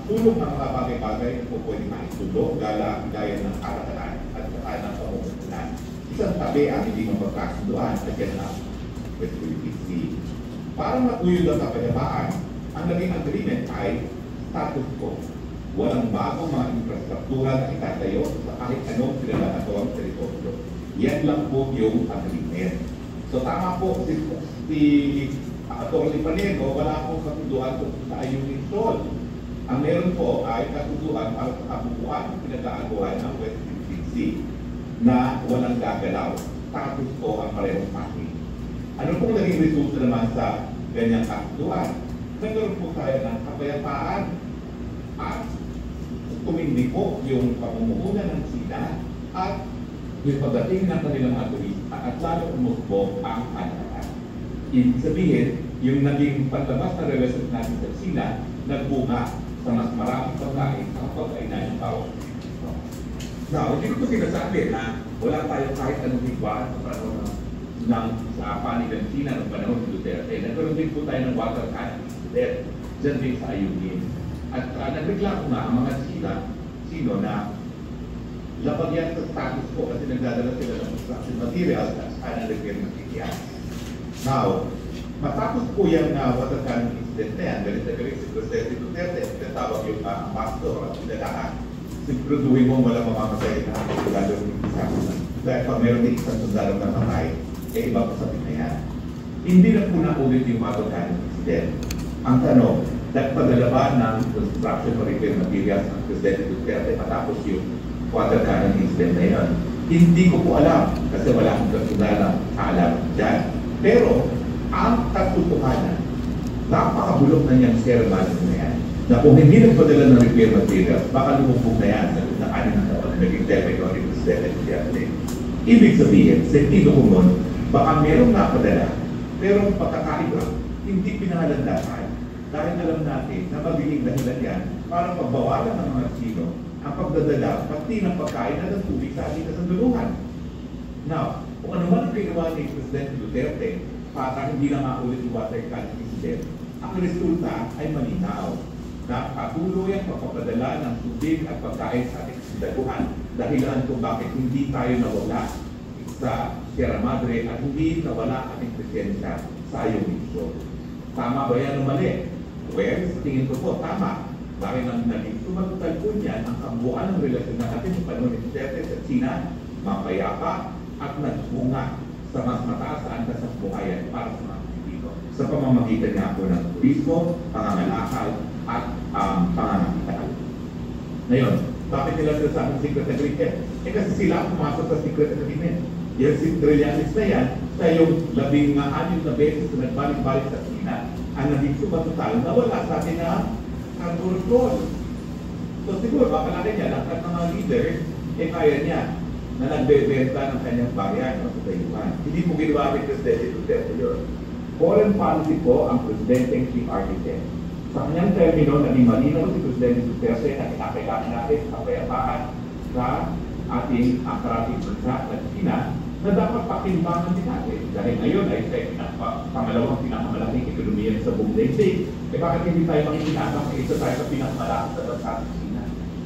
tulong ng mga bagay-bagay na po pwede maitulong gaya ng arakalan at saka ng pamumunan. Isang tabi ang hindi mapagkasunduan at yan ang Philippine Sea. Para matuyod ang kapayapaan, ang naging agreement ay status quo. Walang bagong mga infrastruktura na itatayo sa kahit anong pinagkakatawang teritoryo. Yan lang po yung agreement. So tama po si Atty. Panelo, wala pong kasunduan kung sa ayunin sol. Ang meron po ay katutuan para sa kabuuan ng pinag-aagawan ng West Philippine Sea na walang gagalaw. Status po ang parehong pati. Ano pong naging resulta naman sa ganyang katutuan? Nagkaroon po tayo ng kapayapaan at tumindi po yung pamumuhunan ng China at yung pagdating ng kanilang mga turista at lalo umusbog ang kanatan. Ibig sabihin, yung naging panlabas na relasyon natin sa China nagbunga sa mas maraming pagkain ang pagkainan ng tao. Now, hindi ko sinasabi na wala tayo kahit anong higwaan sa panahon sa panig ng China ng panahon ni Duterte. Nagkaroon din po tayo ng water cannon incident dyan din sa Ayungin. At nagreklamo nga ang mga Sino na lapag yan sa status ko kasi nagdadala sila ng construction materials at saka ng repair materials. Now, matapos po yung water cannon incident na yan, galit na galit si Presidente Duterte, tinatawag yung pastor at sinalahan. Siguraduhin mo walang mamamatay na lalo ng isa. Dahil pag meron din isang sundalo na patay, eh iba pa sabi na yan. Hindi na po naulit yung water cannon incident. Ang tanong, nagpadala ba ng construction or repair materials ng Presidente Duterte matapos yung water cannon incident na yan? Hindi ko po alam kasi wala akong kasundalang alam dyan. Pero, ang katotohanan, napakabulok na niyang seremano na yan, na kung hindi nagpadala ng repair materials, baka lumubog na yan sa anin ng taon na naging Deputy President Duterte. Ibig sabihin, sentido ko nun, baka merong napadala, pero pagkakaiba, hindi pinahalandasan. Dahil alam natin na magiging dahilan yan para pagbawalan ng mga Chino ang pagdadala, pati ng pagkain at ng tubig sa ating kasanduluhan. Now, kung ano man ang ginawa ni President Duterte, para hindi na maulit yung water cannon incident, ang resulta ay malinaw na patuloy ang pagpapadala ng tubig at pagkain sa ating kasanduluhan dahilan kung bakit hindi tayo nawala sa Sierra Madre at hindi nawala ating presensya sa Ayungin. Tama ba yan o mali? Well, sa tingin ko po, tama. Dahil ang naging sumagutal po niyan ang kabuuan ng relasyon natin sa panahon ni Duterte sa China, mapayapa at nagbunga sa mas mataas na antas ng buhayan para sa mga Pilipino. Sa sa pamamagitan nga po ng turismo, pangangalakal, at pangangakitaan. Ngayon, bakit nila sinasabing secret agreement? Kasi sila ang pumasok sa secret agreement. Yung si Trillanes na yan, sa yung 16 na beses na nagbalik-balik sa China, ang naging sumatotal na wala sa atin na control. So siguro, baka natin niya, lahat ng mga leaders, kaya niya na nagbebenta ng kanyang bayan sa Taiwan. Hindi po ginawa rin Presidente Duterte yun. Foreign policy po ang Presidenteng chief architect. Sa kanyang termino, naging malinaw si Presidente Duterte na kinakailangan natin ang kapayapaan sa ating karating bansa at China na dapat pakimbangan din natin. Dahil ngayon ay sa pangalawang pinakamalaking ekonomiya sa buong daigdig. Bakit hindi tayo makikinabang sa isa tayo sa pinakamalaking sa bansa sa China?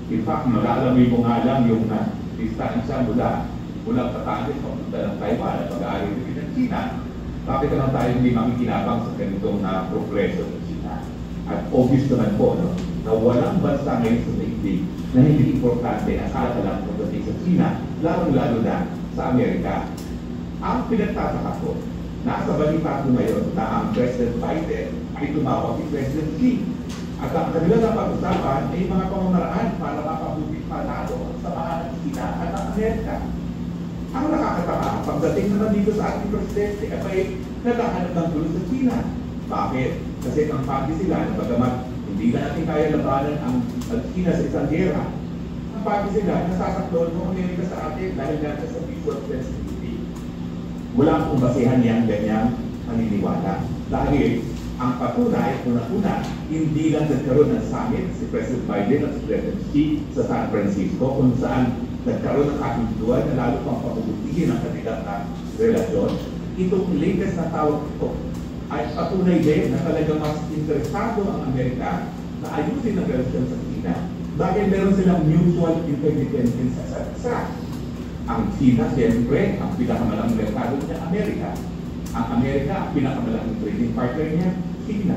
In fact, malalamin mo nga lang yung distansya mula Batangas papunta ng Taiwan at pag-aari rin ng China. Bakit naman tayo hindi makikinabang sa ganitong progreso ng China? At obvious naman po, no, na walang bansa ngayon sa daigdig na hindi importante ang katalang pagdating sa China, lalong-lalo na sa Amerika. Ang pinagtataka ko, nasa balita ko ngayon na ang President Biden ay tumawag si President Xi. At ang kanila na pag-usapan ay mga pamamaraan para mapabuti panalo sa mga ng China at ang Amerika. Ang nakakataka, pagdating naman dito sa ating Presidente, ay naghahanap ng gulo sa China. Bakit? Kasi ang pagi sila, na bagamat hindi na natin kaya labanan ang China sa isang gera, ang pagi sila, nasasaklon ng Amerika sa atin dahil nga sa visual sensitivity. Wala akong basihan niyang ganyang paniniwala. Dahil ang patunay, una-una, hindi lang nagkaroon ng summit si President Biden at si President Xi sa San Francisco kung saan nagkaroon ng kahinduan na lalo pang pabubutihin ang kanilang relasyon. Itong latest na tawag ito ay patunay din na talagang mas interesado ang Amerika na ayusin ang relasyon sa China dahil meron silang mutual interdependence sa isa. Ang China, siyempre, ang pinakamalaking merkado niya, Amerika. Ang Amerika, ang pinakamalaking trading partner niya, China.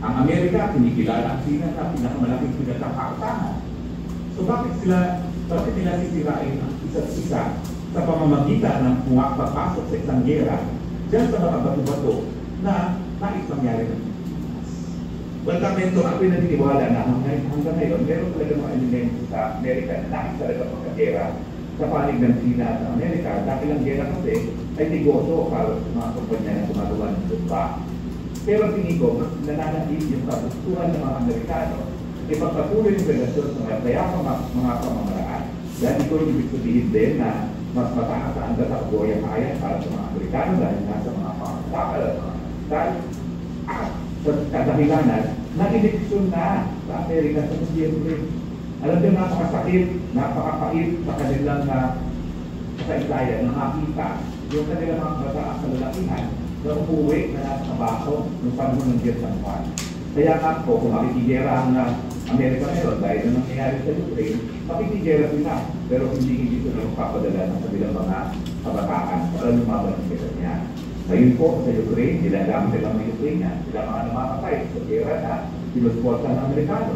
Ang Amerika, kinikilala ang China na pinakamalaking pinagkakautangan. So bakit nila sisirain ang isa't isa sa pamamagitan ng pumapapasok sa isang gera dyan sa mga bato-bato na nais mangyari ng Pilipinas? Well, kamento, ang pinaniniwala na hanggang ngayon, meron talaga mga elemento sa Amerika na nais talaga pagkagera sa panig ng China at Amerika. Dahil ang gera kasi ay negosyo para sa mga kumpanya na gumagawa ng lupa. Pero tingin ko, nananatili yung kagustuhan ng mga Amerikano ipagpatuloy yung relasyon sa mga payapang mga pamamaraan. Dahil ito yung ibig sabihin din na mas mataas ang kategorya-kaya para sa mga Amerikano dahil nasa mga pangakakal at mga kapital. At sa kadahilanan, na-eleksyon na sa Amerika sa Nobyembre. Alam niyo, napakasakit, napakapait sa kanilang kaitlayan na makita yung kanilang mga bata sa lalakihan na umuwi na nasa kabaso ng panahon ng Vietnam War. Kaya nga po, kung makikigera ang Amerika ngayon dahil na nangyayari sa Ukraine, makikigera sila. Pero hindi sila magpapadala ng kabilang mga kabataan para lumaban ang gera niya. Ngayon po, sa Ukraine, nilalamang silang ng Ukraine, sila mga namakatay sa gera na sinusuporta ng Amerikano.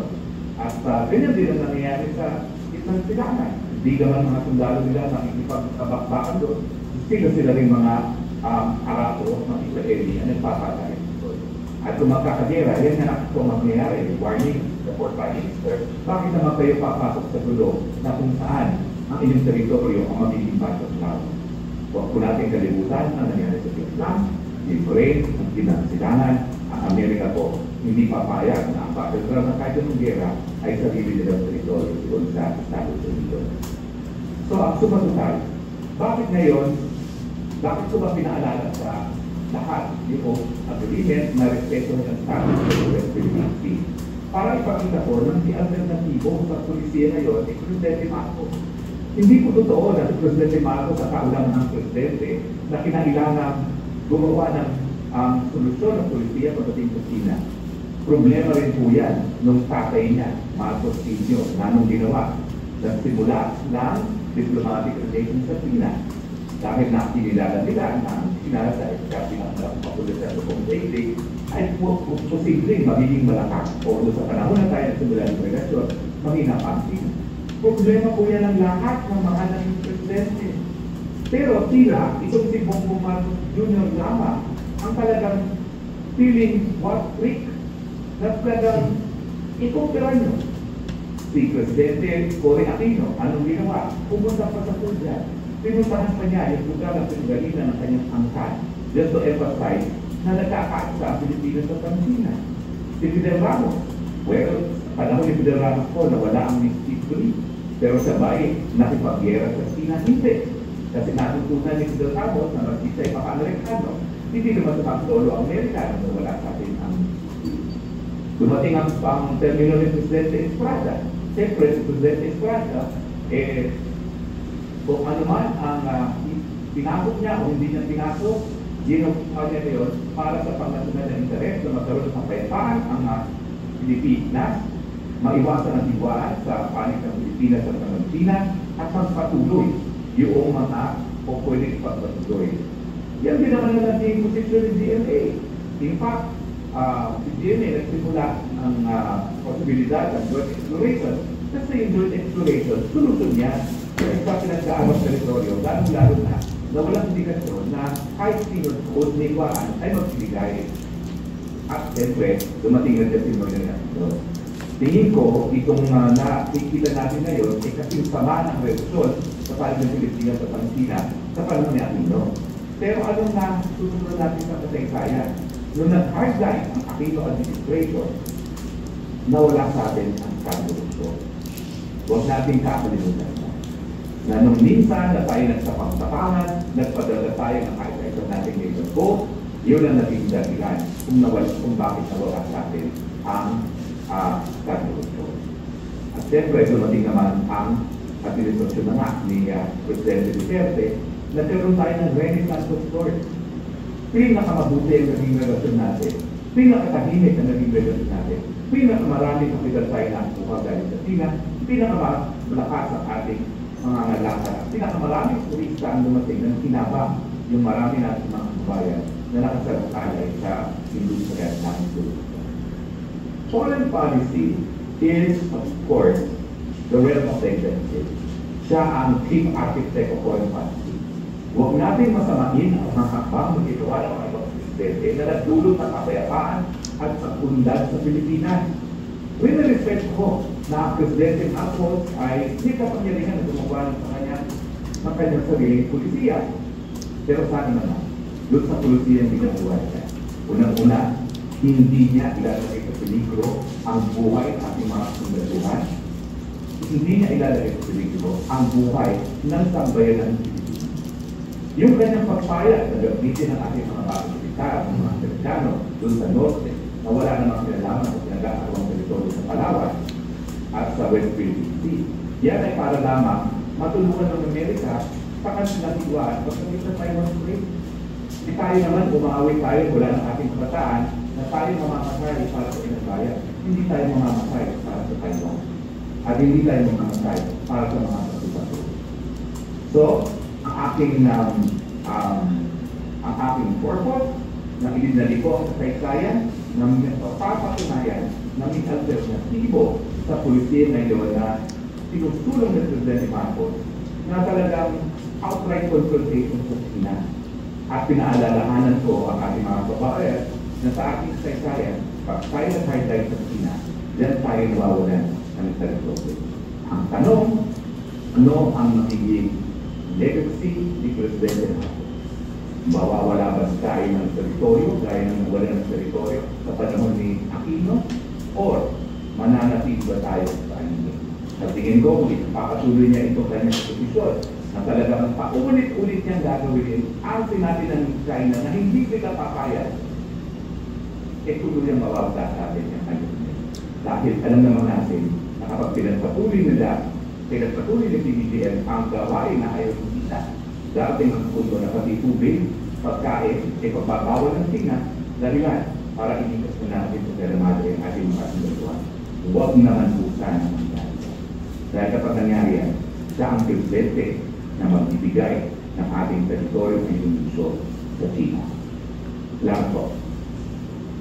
At ganyan din ang nangyayari sa isang silangan. Hindi naman mga sundalo nila makikipagkabakbakan doon. Sila rin mga Arabo, mga Israeli na nagpapatay. At kung magkakagera, yan na ito mangyayari. Warning, the fourth Prime Minister. Bakit naman kayo papasok sa gulo na kung saan ang inyong teritoryo ang magiging battleground? Huwag po natin kalimutan ang nangyari sa Vietnam, Ukraine, ang pinagsilangan, ang Amerika po. Hindi papayag na ang battleground ng kahit anong gera ay sarili nilang teritoryo doon sa Estados Unidos. So, ang sumatutal, bakit ngayon, bakit ko ba pinaalala sa lahat yung agreement na respeto ng status ng West Philippine Sea? Para ipakita ko ng si alternatibo sa polisiya ngayon, si Presidente Marcos. Hindi po totoo na si Presidente Marcos sa kaulang ng Presidente na kinailangan gumawa ng solusyon ng polisiya pagdating sa China. Problema rin po yan nung tatay niya, Marcos Sr., na nung ginawa nagsimula ng diplomatic relations sa China. Dahil nakinilala nila na ang China dahil kasi ang papulisan sa buong daigdig ay posibleng magiging malakas o sa panahon na tayo nagsimula ng relasyon, mahina pa ang China. Problema po yan ang lahat ng mga naging presidente. Pero tila, itong si Bongbong Marcos Jr. lamang ang talagang feeling what trick na talagang ikumpira nyo. Si Presidente Cory Aquino, anong ginawa? Pumunta pa sa Pulgan. Pinuntahan pa niya yung lugar ng pinagalitan ng kanyang angkan. Just to emphasize na nagkakaisa ang Pilipinas sa Pangasinan. Si Fidel Ramos, well, panahon ni Fidel Ramos po, nawala ang history. Pero sabay, nakipagyera sa China, hindi. Kasi natutunan ni Fidel Ramos na mag-isa ay Papa-Amerikano. Hindi naman sa solo Amerikano na wala sa atin ang dumating ang termino ni Presidente Estrada. Siyempre, si Presidente Estrada, kung ano man ang pinasok niya o hindi niya pinasok, ginawa niya yun para sa pangnasunal na interes na magkaroon ng kapayapaan ang Pilipinas, maiwasan ang diwaan sa panig ng Pilipinas at ng China, at magpatuloy yung mga o pwede ipagpatuloy. Yan din naman ang naging posisyon ng GMA. In fact, si GMA nagsimula ang posibilidad ng joint exploration. Kasi yung joint exploration, solusyon niya sa pinagkaawang teritoryo, lalo na walang indikasyon na kahit sino o niguaan ay magbibigay. At siyempre, dumating na si Moynihan. Tingin ko, itong nakikita natin ngayon ay kasing sama ng reaksyon sa panig ng Pilipinas sa Pangasinan sa panahon ni Aquino. Pero anong susunod natin sa kasaysayan? Nung nag-hardline ang Aquino administration, nawala sa atin ang korupsyon. Huwag natin kakalimutan na nung minsan na tayo nagsapang-sapangan, nagpadala tayo ng kahit-kahit natin ngayon ko, yun ang naging dahilan kung bakit nawala sa atin ang korupsyon. At siyempre, dumating naman ang administrasyon na nga ni Presidente Duterte, nagkaroon tayo ng Renaissance of sorts. Pinakamabuti ang naging relasyon natin, pinakatahimik ang naging relasyon natin, pinakamarami kapital tayo na kuha dahil sa China, pinakamalakas ang ating mga ngalakad, pinakamaraming turista ang dumating ng kinabang yung marami natin mga kabayan na nakasalalay sa industriya ng turismo. Foreign policy is, of course, the realm of the executive. Siya ang chief architect of foreign policy. Huwag natin masamain ang mga hakbang na ginawa ng mga ibang presidente na nagdulot ng kapayapaan at pag-unlad sa Pilipinas. With the respect ko na ang Presidente Marcos ay hindi kapangyarihan na gumawa ng kanyang sariling pulisiya. Pero sana naman, doon sa pulisiya hindi ginawa niya. Unang-una, hindi niya ilalagay sa peligro ang buhay ng ating mga sundatuhan. Hindi niya ilalagay sa peligro ang buhay ng sambayan ng Pilipinas. Yung kanyang pagpayag na gamitin ng ating mga bagong militar, ng mga Amerikano, doon sa Norte, na wala namang kinalaman o pinag-aawang teritoryo sa Palawan at sa West Philippine Sea. Yan ay para lamang matulungan ng Amerika sa kanilang diwaan pagkakit sa Taiwan Strait. Di tayo naman, umaawit tayo mula ng ating kabataan na tayo mamamatay para sa pinagbayan. Hindi tayo mamamatay para sa Taiwan. At hindi tayo mamamatay para sa mga pagkakit. So, ang aking purpose na ilinali ko sa kasaysayan na papatunayan na may alternatibo sa pulisya ngayon na sinusulong ng Presidente Marcos na talagang outright confrontation sa China. At pinaalalahanan ko ang ating mga babae na sa ating kasaysayan, pag tayo na-highlight sa China, diyan tayo nawawalan ng teritoryo. Ang tanong, ano ang magiging legacy ni Presidente Marcos? Mawawala ba tayo ng teritoryo gaya ng nawala ng teritoryo sa panahon ni Aquino? Or mananatili ba tayo sa anime? Sa tingin ko, kung ipapatuloy niya itong kanyang posisyon na talagang paulit-ulit niyang gagawin ang sinabi ng China na hindi sila papayag, tuloy ang mawawala sa atin yung anime. Dahil alam naman natin na kapag pinagpatuloy ni PBBM ang gawain na ayaw ng China, dating ang pundo na pati tubig, pagkain, pagbabawal ng China, dahilan para inikas na natin sa pera madre ang ating mga sundatuan. Huwag naman bukan ang mangyari. Dahil kapag nangyari yan, siya ang presidente na magbibigay ng ating teritoryo ng Indonesia sa China. Salamat po.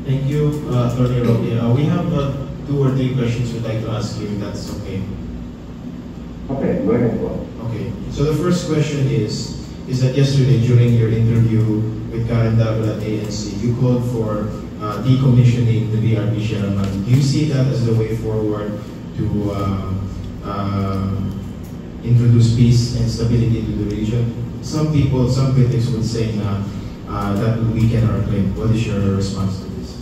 Thank you, Attorney Roque. We have 2 or 3 questions we'd like to ask you, if that's okay. Okay, go ahead po. Okay, so the first question is that yesterday during your interview with Karen Davila at ANC, you called for decommissioning the BRP Sierra Madre. Do you see that as the way forward to introduce peace and stability into the region? Some people, some critics would say that would weaken our claim. What is your response to this?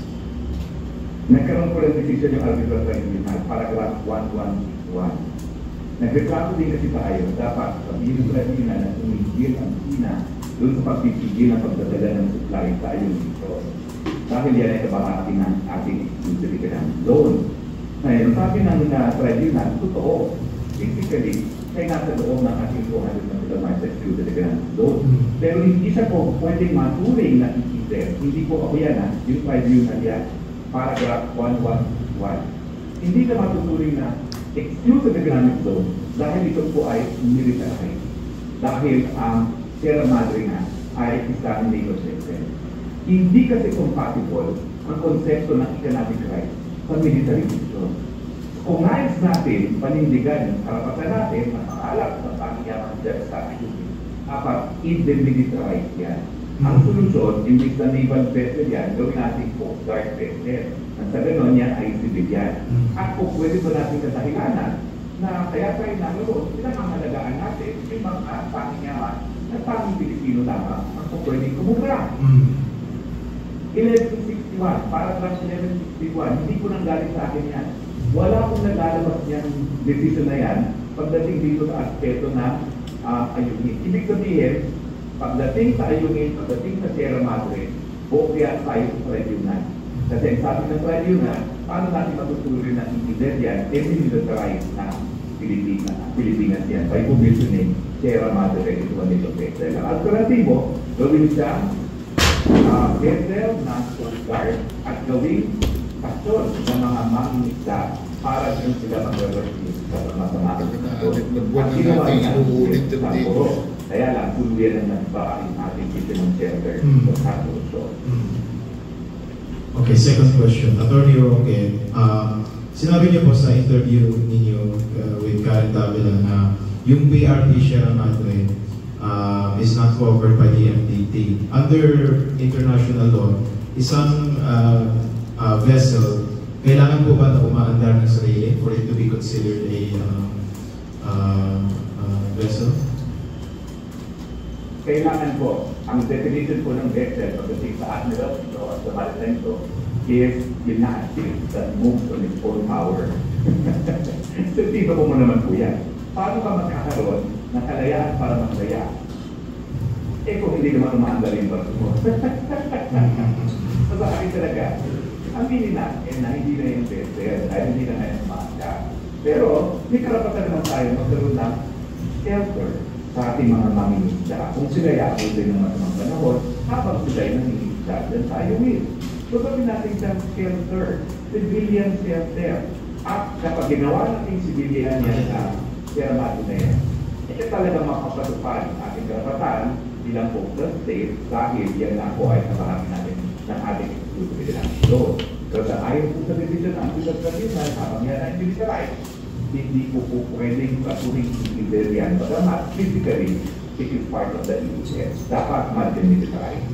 Nagkaroon po ng decision yung Arbitral Tribunal, paragraph 1161. Nagreklamo din kasi tayo, dapat sabihin ng tribunal na tumigil ang China doon sa pagpipigil ng pagdadala ng supply sa ayong dito. Dahil yan ay kabahati ng ating exclusive economic zone. Ngayon, sabi ng tribunal, totoo, basically, ay nasa loob ng ating 200 nautical miles sa exclusive economic zone. Pero hindi siya po pwedeng maturing na ikiter. Hindi po ako yan, yung tribunal yan. Paragraph 111. Hindi ka matuturing na exclusive economic zone dahil ito po ay military. Dahil ang Sierra Madre nga ay isang NATO system. Hindi kasi compatible ang konsepto ng economic rights sa military mission. Kung nais natin panindigan ang karapatan natin na makalap sa pangyaman sa ating dapat i-demilitarize yan. Ang solusyon, imbis na naval vessel yan, gawin natin Coast Guard vessel. At sa ganon yan ay civilian. At kung pwede ba natin kadahilanan na kaya tayo naroon, pinamahalagaan natin yung mga pangyaman na panging Pilipino lamang ang pwedeng kumubra. 1161, paragraph 1161, hindi ko nang galing sa akin yan. Wala akong naglalabas niyang decision na yan pagdating dito sa aspeto na ayungin. Ibig sabihin, pagdating sa ayungin, pagdating sa Sierra Madre, bokya tayo sa tribunal. Kasi ang sabi ng tribunal, paano natin matutuloy na i-leader yan, militarize na Pilipinas yan by commissioning Sierra Madre into a NATO vessel. Ang alternatibo, gawin siya vessel na Coast Guard at gawing kasyon ng mga mangingisda para din sila mag-reverse sa masama. At ginawa niya sa puro. Kaya lang, tuluyan ang nagba ang ating system of shelter sa solusyon. Okay, second question. Attorney Roque, sinabi niyo po sa interview ninyo with Karen Davila na yung BRP Sierra Madre is not covered by the MDT. Under international law, isang vessel, kailangan po ba na umaandar ng sarili for it to be considered a vessel? Kailangan po, ang definition po ng vessel pagdating sa admiral at sa maritime is yun na, that moves on its own power. Sentido po mo naman po yan. Paano ka magkakaroon ng kalayaan para makalaya? Eh kung hindi naman umaandar yung barko mo. So sa akin talaga, ang na hindi na yung vessel, dahil hindi na ngayon umaandar. Pero may karapatan naman tayo magkaroon ng shelter sa ating mga mangingisda. Kung sila yakol din ng masamang panahon, habang sila ay nangingisda, then tayo will. So gawin natin siyang shelter, civilian shelter. At kapag ginawa natin civilian yan sa Sierra Madre na yan, ito talaga makapatupad ang ating karapatan bilang postal state dahil yan na po ay kapahamin natin ng ating exclusive. So, kasi ayaw po sa decision ang bilang tribunal, habang yan ay militarize, hindi po pwedeng patuloy i-leader yan. Bagamat physically, it is part of the EUS. Dapat mag-militarize.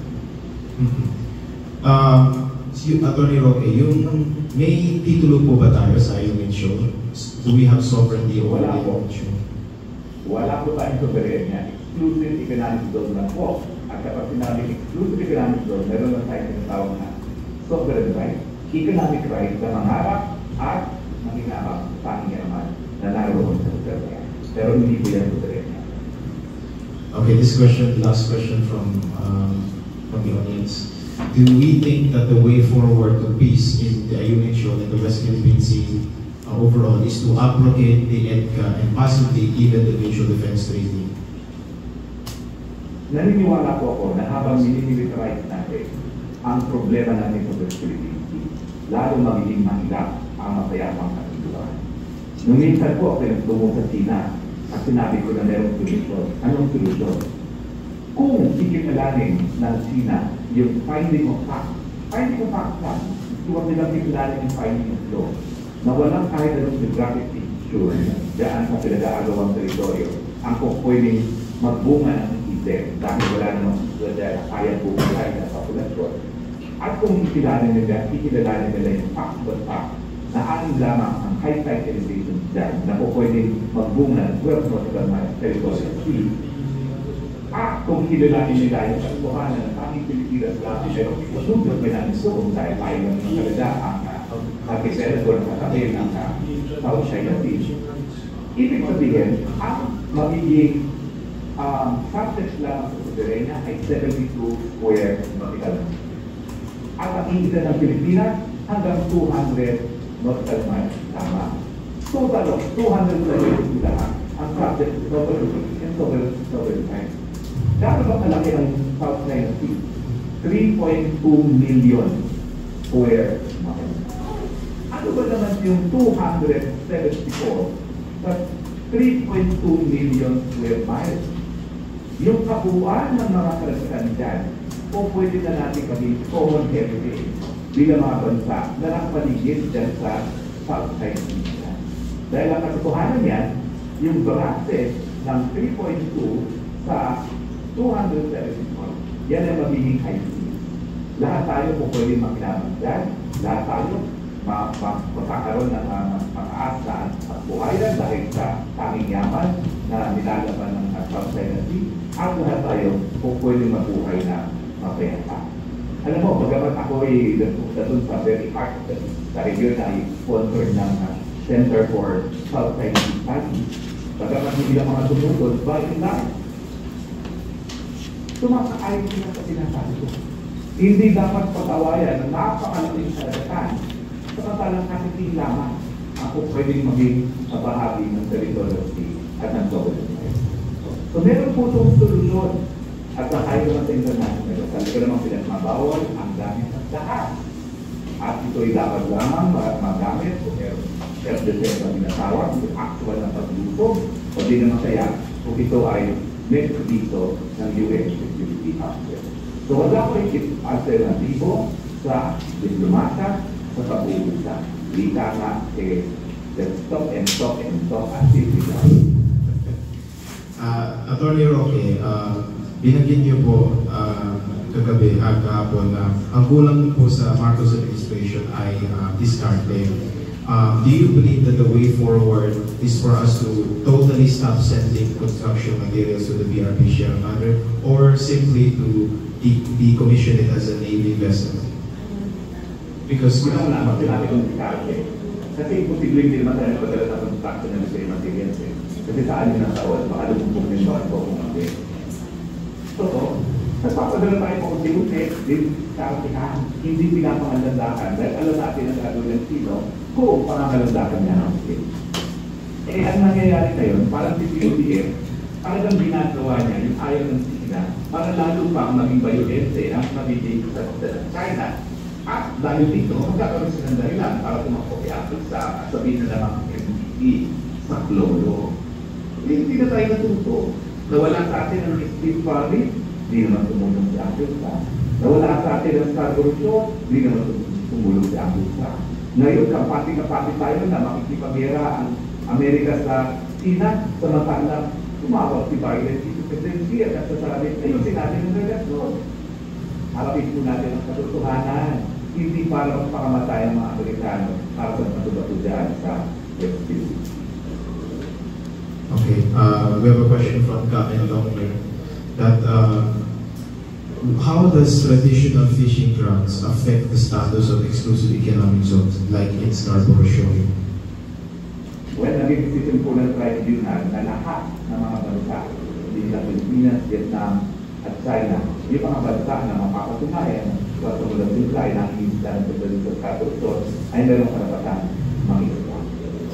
Attorney Roque, yung may titulo po ba tayo sa iyong show? Do we have sovereignty over the show? Wala po tayong sovereignty. Exclusive economic zone na po. At kapag sinabi exclusive economic zone, meron na tayo tinatawag na sovereign right, economic right na mangarap at makinabang pangyaman na naroon sa lugar niya. Pero hindi po yan sovereignty. Okay, this question, last question from the audience. Do we think that the way forward to peace in the Ayungin Shoal and the West Philippine Sea overall is to abrogate the EDCA and possibly even the Mutual Defense Treaty? Naniniwala po ako na habang minimilitarize natin ang problema natin sa West Philippine Sea, lalo magiging mahirap ang masayapang katuluan. Nung minsan po, pinagtungo sa China at sinabi ko na merong solusyon. Anong solusyon? Kung ikilalanin ng China yung finding of fact lang, huwag nilang ikilalanin yung finding of law, na walang kahit anong geographic feature dyan sa pinag-aagawang teritoryo, ang pwedeng magbunga ng isip dahil wala namang dahil kaya bumulay na populasyon, At kung ikilalanin nila yung factual fact na anim lamang ang high tide elevation dyan na po pwedeng magbunga ng 12 nautical miles territorial sea. At kung kilalanin nila yung katotohanan ng aming Pilipinas lang, pero masundot may namin kung dahil tayo ng Canada ang kapisenator ng katabi ng South China Sea. Ibig sabihin, ang magiging subject lang sa Soberania ay 72 square nautical miles. At ang inggitan ng Pilipinas hanggang 200 nautical miles tama. Total of 270 lahat ang subject and sovereign miles. Dahil ba malaki ang South China Sea? 3.2 million square miles. Ano ba naman yung 274 sa 3.2 million square miles? Yung kabuuan ng mga karagatan dyan, o pwede na natin maging common heritage bilang mga bansa na nakapaligid dyan sa South China Sea. Dahil ang katotohanan yan, yung base ng 3.2 sa 274, yan ay magiging high sea. Lahat tayo kung pwede makinabang dyan, lahat tayo magkakaroon ng pang-aasa at buhayan dahil sa tanging yaman na nilalaban ng South China Sea, at lahat tayo kung pwede mabuhay na mapayapa. Alam mo, bagamat ako ay dun sa very heart sa region ay sponsor ng Center for South China Sea Studies, bagamat hindi lang mga tumutol, bakit lang? Tumakaayon sila sa sinasabi ko. Hindi dapat pag-awayan ng napakalaking karagatan. Samantalang kasi lamang ako pwedeng maging bahagi ng territorial sea at ng sovereign miles. So meron po itong solusyon at sakayo naman sa international. Talaga namang pinagmabawal ang gamit ng lahat. At ito'y dapat lamang magamit kung meron self-defense na tinatawag, yung actual na paglusog, o di naman kaya kung ito ay next dito ng UN Security Council. So wala ko yung alternatibo sa diplomata sa pag-uusap. Lita nga, stop and stop and stop until we die. Attorney Roque, binanggit niyo po kagabi at kahapon na ang kulang po sa Marcos administration ay discarding. Do you believe that the way forward is for us to totally stop sending construction materials to the BRP Sierra Madre, or simply to decommission it as a Navy vessel? Because naman sinabi kong discarte. Kasi imposible hindi naman tayo nagpadala ng construction ng Sierra materials. Kasi saan yun ang taon, baka lumupog din siya at kung kasi. So, nagpapadala tayo kung unti-unti, discartehan, hindi pinapangalandakan dahil alam natin ang gagawin ng sino kung pangangalandakan niya natin. Eh, ang nangyayari ngayon, parang si PODF, talagang ginagawa niya yung ayaw ng China para lalo pang maging violence ang nabibig sa China. At dahil dito, magkakaroon sila ng dahilan para tumakopyapos sa sabihin na naman MDP sa Cloro. Hindi na tayo natuto. Nawala sa atin ang Steve Parry, hindi naman tumulong si Africa. Nawala sa atin ang Scarborough Show, hindi naman tumulong si Africa. Ngayon, kapati-kapati tayo na makikipagera ang Amerika sa China, samantalang tumawag si Biden dito sa presidency at sasabi, ayusin natin ang relasyon. Harapin po natin ang katotohanan, hindi para magpakamatay ang mga Amerikano para sa matubato dyan sa West Philippines. Okay, we have a question from Kamen Longler that how does traditional fishing grounds affect the status of exclusive economic zones like in Scarborough Shoal? Well, naging decision po ng tribunal na lahat ng mga bansa, hindi na Pilipinas, Vietnam, at China, yung mga bansa na mapapatunayan sa sumulang supply ng instant sa Scarborough Shoal ay meron karapatan mag-isla.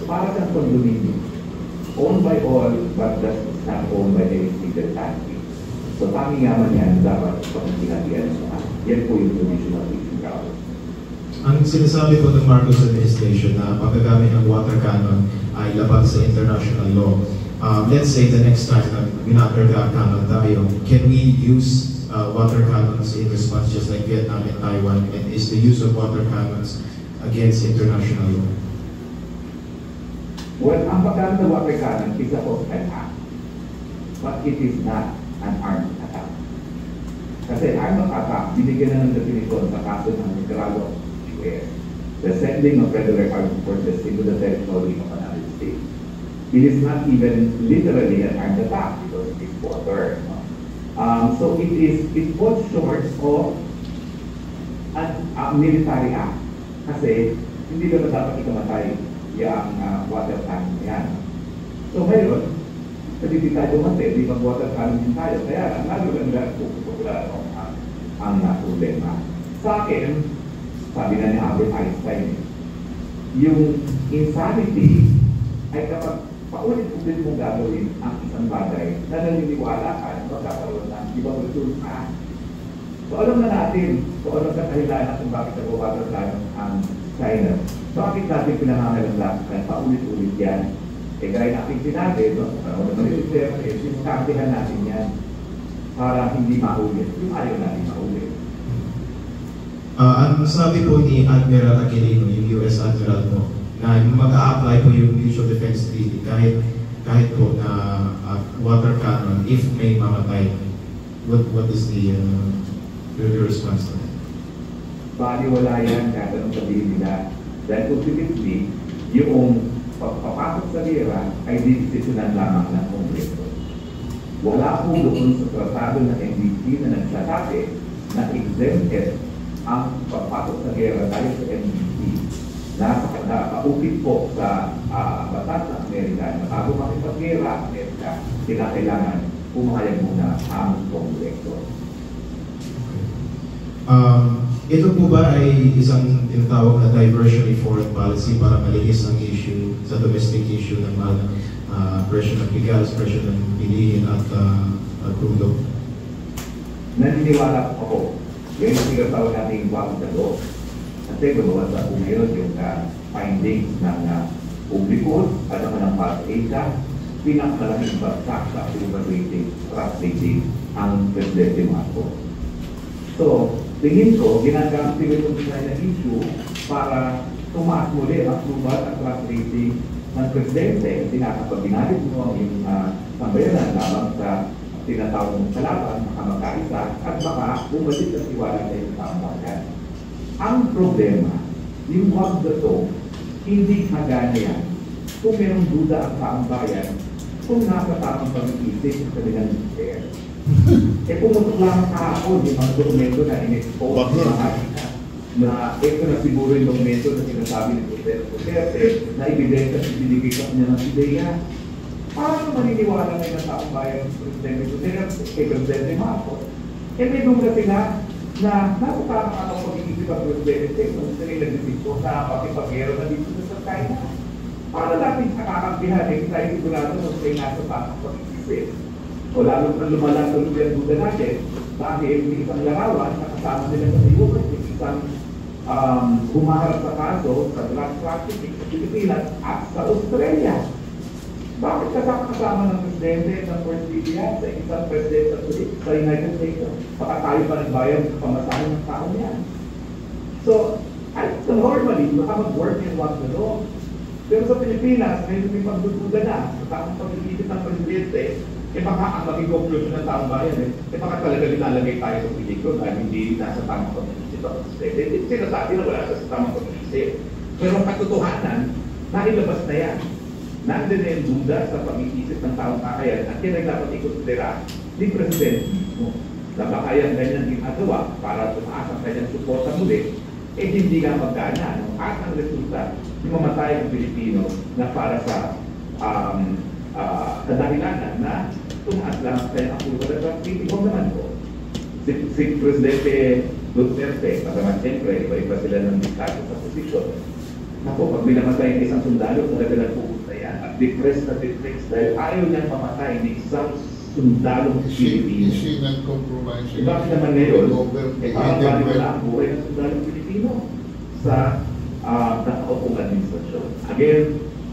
Para sa condominium, owned by all, but just not owned by any single country. So, tanging yaman yan, dapat pagkakilatian siya. Yan po yung traditional fishing ground. Ang sinasabi po ng Marcos administration na paggagamit ng water cannon ay labag sa international law. Let's say the next time na ginagawa cannon tayo, can we use water cannons in response just like Vietnam and Taiwan? And is the use of water cannons against international law? Well, ang paggamit ng water cannon is a hostile act, but it is not an armed attack. Kasi ang attack, binigyan na ng definisyon sa kaso ng Nicaragua, the sending of regular armed forces into the territory of another state. It is not even literally an armed attack because it is water. So it falls short of a military act. Kasi hindi naman dapat ikamatay yung water cannon yan. So ngayon, sa hindi tayo dumating, di mag-water cannon din tayo. Kaya lalo lang ang problema. Sa akin, sabi na ni Albert Einstein, yung insanity ay kapag paulit-ulit mong gagawin ang isang bagay na naniniwala ka na magkakaroon ng ibang resulta. So alam na natin, kung anong katahilan kung bakit nag-water cannon ang China. Bakit natin pinangangalangan paulit-ulit yan? Eh gaya natin sinabi, no? Sinasaktihan natin yan para hindi maulit. Yung ayaw natin maulit. Ang sabi po ni Admiral Aquilino, yung US Admiral po, na mag-a-apply po yung Mutual Defense Treaty kahit po na water cannon if may mamatay. What is the your response to that? Bali wala yan kahit anong sabihin nila. Dahil ultimately, yung pagpapasok sa gera ay didesisyonan lamang ng Kongreso. Wala po doon sa tratado ng NDC na nagsasabi na exempted ang pagpasok sa gera dahil sa NDC. Nakaupit po sa batas ng Amerika na bago makipag-gera ang Amerika, kailangan pumayag muna ang Kongreso. Ito po ba ay isang tinatawag na diversionary foreign policy para malinis ang issue sa domestic issue ng presyo ng bigas, presyo ng bilihin at crudo? Naniniwala ako. Yan yung tinatawag natin wag sa loob. Kasi gumawa sa ngayon yung findings ng publiko at naman ng PAS-8, pinakamalaking bagsak sa approval rating, trust rating ang Presidente Marcos. So, tingin ko, ginagamit itong na issue para tumaas muli ang approval at trust rating ng Presidente. Kasi kapag ginamit mo yung sambayanan lamang sa tinatawag mong kalaban, makamagkaisa, at baka bumalik sa tiwala sa iyong kaambayan. Ang problema, yung wag na to, hindi magana yan. Kung mayroong duda ang kaambayan, kung nasa tamang pag-iisip sa kanilang minister. Pumutok lang kahapon yung mga dokumento na in-expose na ito na siguro yung dokumento na sinasabi ni Presidente Duterte na ebidensya sa binigay sa kanya ng ideya. Paano maniniwala na yung taong bayan ng Presidente Duterte kay Presidente Marcos? May duga sila na nakatama ka ng pag-iisip ang Presidente kung sila yung nag-desisyon na pakipag-gero na dito sa China. Paano natin nakakampihan? Tayo sigurado kung sila nasa tamang pag-iisip. O lalo na lumalang tuloy ang duda natin dahil may isang larawan na kasama nila sa US, isang humaharap sa kaso sa drug trafficking sa Pilipinas at sa Australia. Bakit kasama ng Presidente ng First Lady sa isang Presidente sa United States? Baka tayo pa nagbayad sa pamasahin ng tao niyan. So normally, baka mag-work yung wag na doon. Pero sa Pilipinas, may pagdududa na sa tamang pag-iisip ng Presidente. Baka ang maging conclusion ng taong bayan, baka talaga nilalagay tayo sa pelikula dahil hindi nasa tamang pag-iisip ang Presidente. Sinasabi na wala sa tamang pag-iisip. Pero ang katotohanan, nailabas na yan. Nandun na yung duda sa pag-iisip ng taong kakayan at yan ay dapat ikonsidera ni Presidente mismo. Na baka yan ganyan ginagawa para tumaas ang kanyang suporta muli, hindi nga magkana. At ang resulta, mamatay ang Pilipino na para sa kadahilanan na tumaas lang ang kanyang approval at trust naman po. Si Presidente Duterte, pagkaman siyempre, iba-iba sila ng diktado sa posisyon. Naku, pag binamatay ng isang sundalo, talaga nagpupunta yan. At depressed dahil ayaw niyang mamatay ng isang sundalong Pilipino. Bakit naman ngayon, parang balik na ang buhay ng sundalong Pilipino sa nakaupong administrasyon. Again,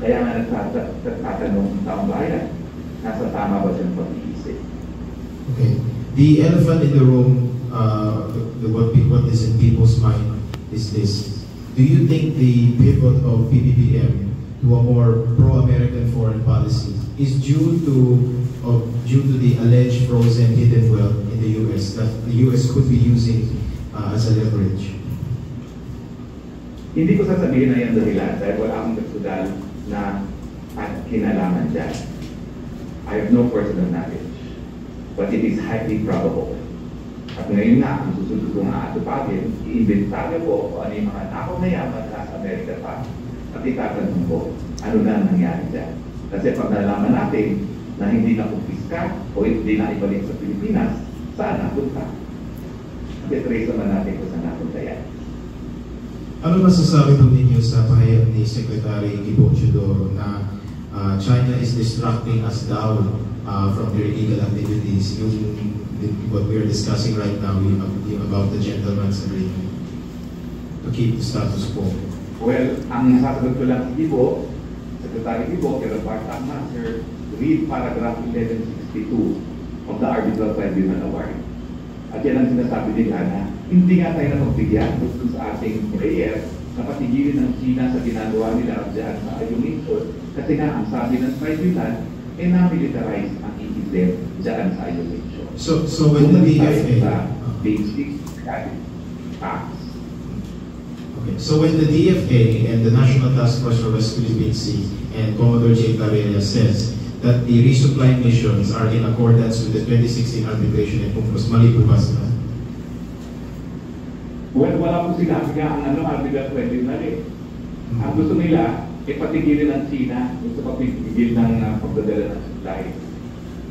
kaya nga nagtatanong ng taong bayan, nasa tama ba siyang pag-iisip? Okay. The elephant in the room, what is in people's mind is this. Do you think the pivot of PBBM to a more pro-American foreign policy is due to due to the alleged frozen hidden wealth in the U.S. that the U.S. could be using as a leverage? Hindi ko sasabihin na yan dahilan dahil wala akong personal na kinalaman dyan. I have no personal knowledge. But it is highly probable. At ngayon nga, ang susunod kong aatupagin, i-inventaryo ko kung ano yung mga nakong mayaman na sa Amerika pa at itatanong ko, ano na ang nangyari dyan. Kasi pag nalaman natin na hindi na kumpiska o hindi na ibalik sa Pilipinas, saan napunta? At-trace naman natin kung saan napunta yan. Ano masasabi po ninyo sa pahayag ni Secretary Gibo Teodoro na China is distracting us daw from their illegal activities, what we are discussing right now about the gentleman's agreement to keep the status quo? Well, ang sasagot ko lang si Gibo, Secretary Gibo, kaya part of Master, read paragraph 1162 of the Arbitral Tribunal Award. At yan ang sinasabi nila na hindi nga tayo napagbigyan gusto sa ating prayer na patigilin ng China sa ginagawa nila dyan sa Ayungin. Kasi nga ang sabi ng tribunal, na-militarize ang EEZ dyan sa Ayungin. So when the DFA... basic facts. Okay, so when the DFA and the National Task Force for West Philippine Sea and Commodore J. Carrera says that the resupply missions are in accordance with the 2016 arbitration and UNCLOS, mali po ba sila? Well, wala po sinabi nga ang arbitral tribunal eh. Ang gusto nila, patigilin ng China sa pagpipigil ng pagdadala ng supply.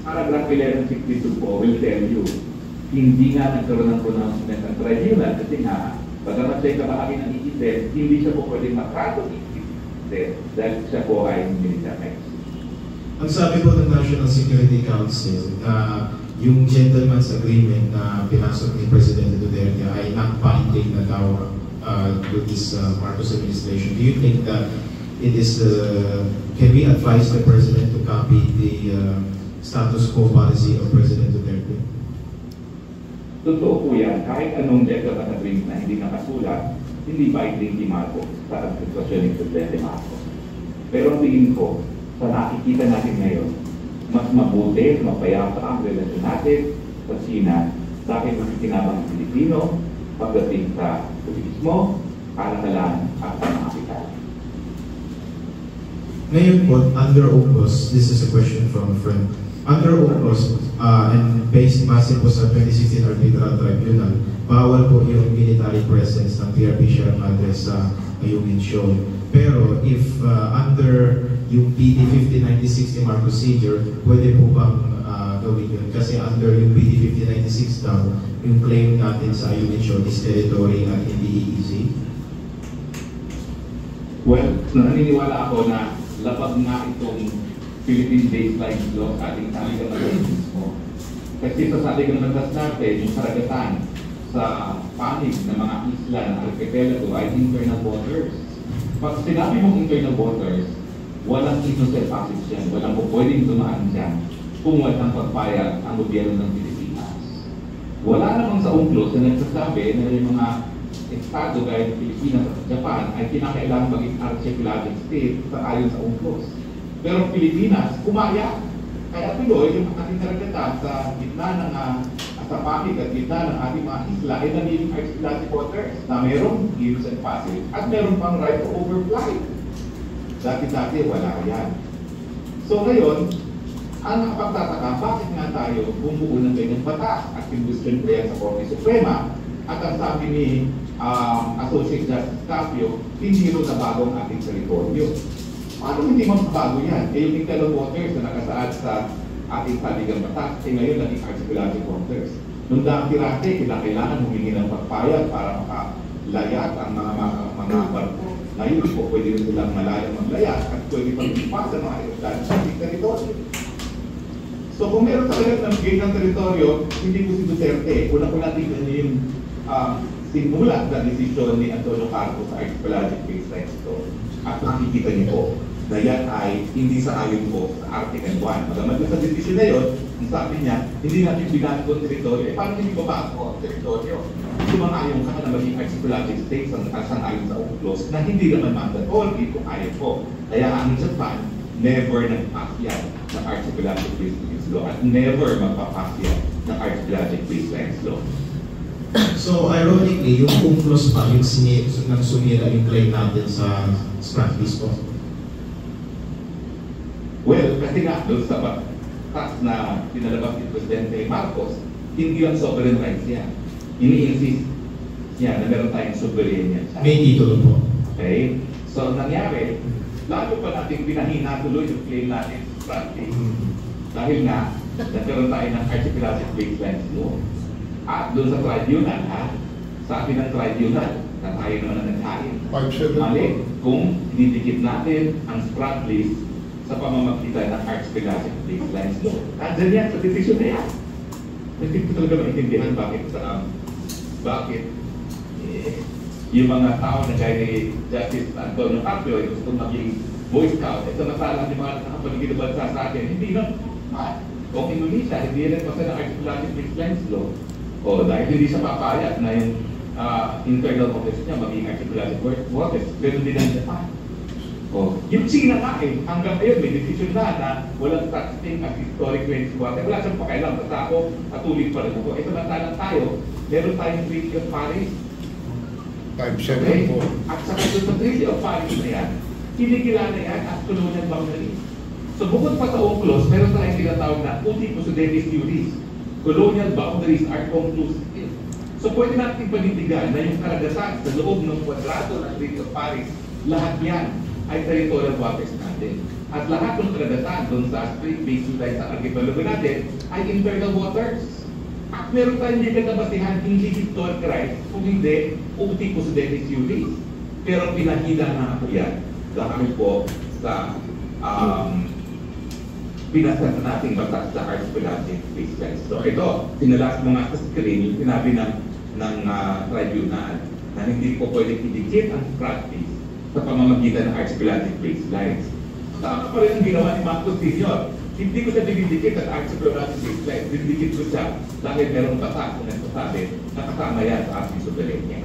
Paragraph 1162 po will tell you, hindi nga nagkaroon ng pronouncement ng tribunal kasi nga, bagamat siya kabahagi ng EEZ, hindi siya po pwedeng matrato EEZ dahil siya po ay military. Ang sabi po ng National Security Council na yung gentleman's agreement na pinasok ni Presidente Duterte ay not binding na daw with this Marcos administration. Do you think that it is can we advise the President to copy the status quo policy of President Duterte? Totoo po yan. Kahit anong gentleman's agreement na hindi nakasulat, hindi binding ni Marcos sa administrasyon ni Presidente Marcos. Pero ang tingin ko, sa nakikita natin ngayon, mas mabuti, mapayapa ang relasyon natin sa China dahil makikinabang ang Pilipino pagdating sa turismo, kalakalan at pang-kapital. Ngayon po, under UNCLOS, this is a question from a friend. Under UNCLOS, and based base po sa 2016 Arbitral Tribunal, bawal po yung military presence ng PRP Sierra Madre sa Ayungin Shoal. Pero if under yung PD 5960 Mark procedure, pwede po bang gawin yun? Kasi under yung PD 5096 daw, yung claim natin sa Ayungin Shoal is territory at hindi EEZ. Well, naniniwala ako na lapag nga itong Philippine Baseline Law sa ating saligang batas mismo. Kasi sa saligang batas natin, yung karagatan sa panig ng mga isla ng archipelago ay internal waters. Pag sinabi mong internal waters, walang innocent passage yan, walang pwedeng dumaan dyan kung walang pagpayag ang gobyerno ng Pilipinas. Wala namang sa UNCLOS na nagsasabi na yung mga estado gaya ng Pilipinas at Japan ay kinakailangan maging archipelagic state sa ayon sa UNCLOS. Pero Pilipinas, kumaya. Kaya tuloy yung ating karagatan sa gitna ng sa panig at gitna ng ating mga isla ay naging archipelagic waters na mayroong innocent passage at mayroon pang right to overfly. Dati-dati wala yan. So ngayon, ang nakapagtataka, bakit nga tayo bumuo ng ganyang batas at kinbusyon ko yan sa Korte Suprema at ang sabi ni Associate Justice Tapio, hindi rin na bago ang ating teritoryo. Paano hindi magbabago yan? Yung internal waters na nakasaad sa ating saligang batas, ngayon naging archipelagic waters. Nung dati-dati, kailangan humingi ng pagpayag para makalayat ang mga barko. Ngayon po, pwede rin silang malayang maglayat at pwede pang ipasa mga aeroplano sa ating teritoryo. So kung meron sa kanya ng gate ng teritoryo, hindi po si Duterte. Una-una tingnan niyo yung simulat na desisyon ni Antonio Carlos sa archipelagic baseline ito. At nakikita niyo po na yan ay hindi sa ayon po sa Article 1. Magamat sa desisyon na yun, ang sabi niya, hindi natin binago ang teritoryo. Paano hindi ba bago ang teritoryo? Sumang-ayon ka na maging archipelagic states ang ayon sa UNCLOS na hindi naman mandatory kung ayaw po. Kaya ang Japan, never nag-pass yan ng Archipelagic Philippines Law at never magpapass yan ng Archipelagic Philippines Law. So, ironically, yung UNCLOS pa, yung sumira yung claim natin sa practice po. Well, kasi nga, doon sa batas na pinalabas ni Presidente Marcos, hindi lang sovereign rights yan. Ini-insist niya na meron tayong sovereign yan. May titulo po. Okay? So, ang nangyari, lalo pa natin pinahina tuloy yung claim natin sa practice. Dahil nga, nagkaroon tayo ng Archipelagic Baselines Law. At doon sa tribunal, sabi ng tribunal na tayo naman na naghain. Mali, kung didikit natin ang sprat list sa pamamagitan ng Archipelagic Baselines Law. Andyan yan sa decision na yan. Hindi ko talaga maintindihan bakit yung mga tao na gaya ni Justice Antonio Carpio ay gusto maging Boy Scout. At samantalang yung mga nakapaligid na bansa sa atin, hindi na. Kung Indonesia, hindi rin pasa ng Archipelagic Baselines Law. O dahil hindi siya papayag na yung internal office niya maging Archipelagic Waters, pero hindi na Japan. O, yung China nga hanggang ngayon may decision na walang such thing as historic range water. Wala siyang pakailang, basta ako patuloy pa rin ako. Ito samantalang tayo, meron tayong Treaty of Paris. Okay? At sa Treaty of Paris na yan, kinikilala yan as colonial boundaries. So bukod pa sa UNCLOS, meron tayong tinatawag na uti possidetis juris. Colonial boundaries are conclusive. So pwede natin panindigan na yung karagatan sa loob ng kwadrado ng Treaty of Paris, lahat yan ay territorial waters natin. At lahat ng karagatan doon sa Strait Basin sa archipelago natin ay internal waters. At meron tayong legal na basihan, hindi historic rights, kung hindi, uti possidetis juris. Pero pinahila na ako yan dahil po sa pinasa nating batas sa Archipelagic Baselines. So ito, sinalas mo nga sa screen yung sinabi ng tribunal na hindi po pwedeng idikit ang practice sa pamamagitan ng Archipelagic Baselines. Tama pa rin ang ginawa ni Marcos Sr. Hindi ko siya dinidikit at Archipelagic Baselines. Dinidikit ko siya dahil merong batas na nagsasabi na kasama yan sa ating soberenya.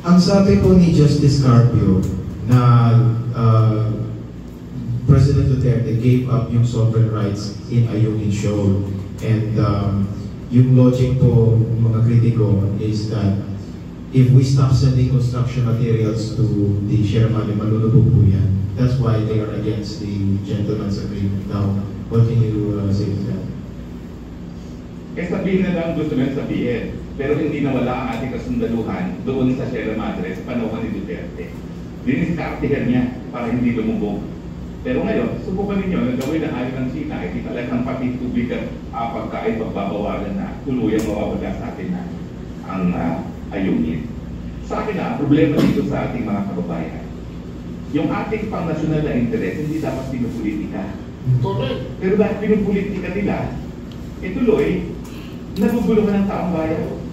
Ang sabi po ni Justice Carpio na President Duterte gave up yung sovereign rights in Ayungin Shoal. And yung logic po ng mga kritiko is that if we stop sending construction materials to the Sherman, malulubog po yan. That's why they are against the gentleman's agreement. Now, what can you say to that? Eh sabihin na lang gusto nang sabihin, pero hindi nawala ang ating kasundaluhan doon sa Sierra Madre sa panahon ni Duterte. Diniskartihan niya para hindi lumubog. Pero ngayon, subukan ninyo na gawin ang ayaw ng China, hindi talagang pati tubig at pagkain pagbabawalan na tuluyang mawawala sa atin na ang Ayungin. Sa akin na, problema dito sa ating mga kababayan. Yung ating pang-nasyonal na interes, hindi dapat pinupolitika. Pero dahil pinupolitika nila, ituloy, naguguluhan ng taong bayan.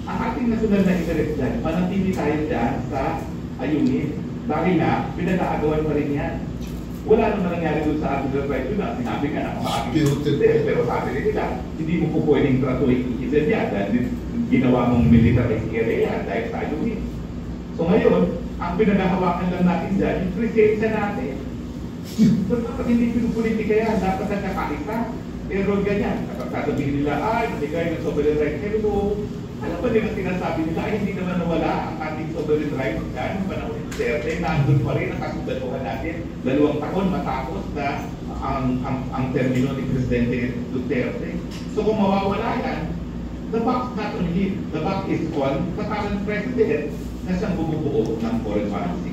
Ang ating nasyonal na interes dyan, manatili tayo dyan sa Ayungin. Dahil nga, pinag-aagawan pa rin yan. Wala naman nangyari doon sa ating tribunal. Sinabi ka na makakakit. Pero sabi rin nila, hindi mo po pwedeng tratuin ikisan yan dahil ginawa mong military area dahil sa Ayungin. So ngayon, ang pinagahawakan lang natin dyan, yung presensya natin. So dapat hindi pinupolitika yan, dapat nagkakaisa. Pero ganyan, kapag sasabihin nila, ay, nabigay ng sovereign rights. Pero alam ba nila sinasabi nila, ay hindi naman nawala ang ating sovereign rights dyan. Yung panahon ni Duterte, nandun pa rin ang kasundaluhan natin. 2 taon matapos na ang termino ni Presidente Duterte. So kung mawawala yan, the buck not on him. The buck is on the current president na siyang bumubuo ng foreign policy.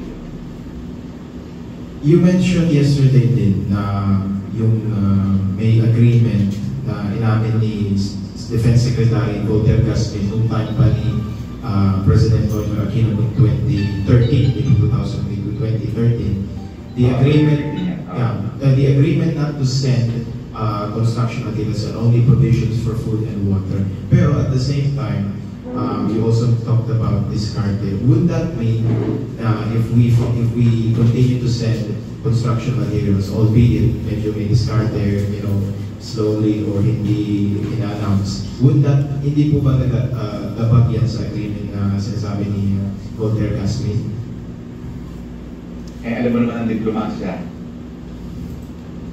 You mentioned yesterday din na yung may agreement na inamin ni Defense Secretary Walter Gasmin nung time pa ni President Noynoy Aquino noong 2013, 2013. The agreement not to send construction materials and only provisions for food and water. Pero at the same time, you also talked about discarded. Would that mean if we continue to send construction materials, albeit medyo may discard there, slowly or hindi ina-announce, would that hindi po ba labag yan sa agreement na sinasabi ni Walter Gasmin? alam mo naman ang diplomasya,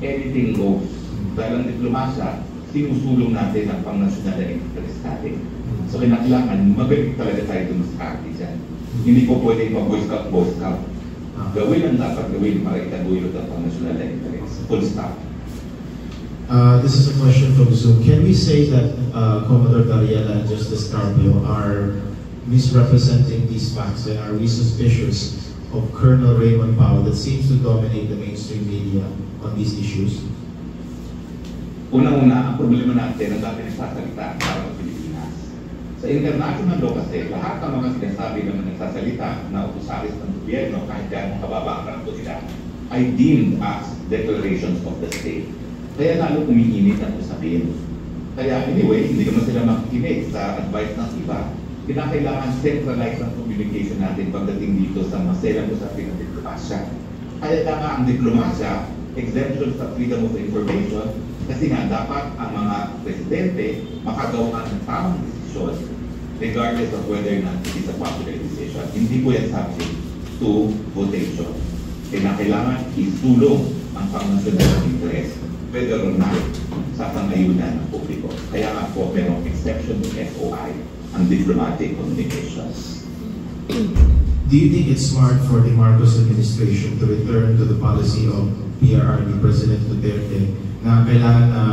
anything goes. Dahil ang diplomasya, sinusulong natin ang pang-nasyonal na interest natin. So kailangan magaling talaga tayo dumaskarte dyan. Hindi po pwedeng mag-boy scout. Gawin ang dapat gawin para itaguyod ang pang-nasyonal na interest. Full stop. This is a question from Zoom. Can we say that Commodore Dariela and Justice Carpio are misrepresenting these facts, and are we suspicious of Colonel Raymond Pao that seems to dominate the mainstream media on these issues? Unang-una, ang problema natin ang dati nagsasalita para sa Pilipinas. Sa international law kasi, lahat ng mga sinasabi ng nagsasalita na utusaris ng gobyerno, kahit yan ang kababa ang ranto nila, ay deemed as declarations of the state. Kaya lalo umiinit ang usapin. Kaya anyway, hindi naman sila makikinig sa advice ng iba. Kinakailangan centralize ang communication natin pagdating dito sa maselang usapin ng diplomasya. Kaya nga ang diplomasya, exemption sa freedom of information, kasi nga dapat ang mga presidente makagawa ng tamang desisyon regardless of whether or not it is a popular decision. Hindi po yan subject to votation. Kailangan isulong ang pang-national interest whether or not sa pangayunan ng publiko. Kaya nga po merong exception to FOI, ang diplomatic communications. Do you think it's smart for the Marcos administration to return to the policy of PRRD President Duterte na kailangan na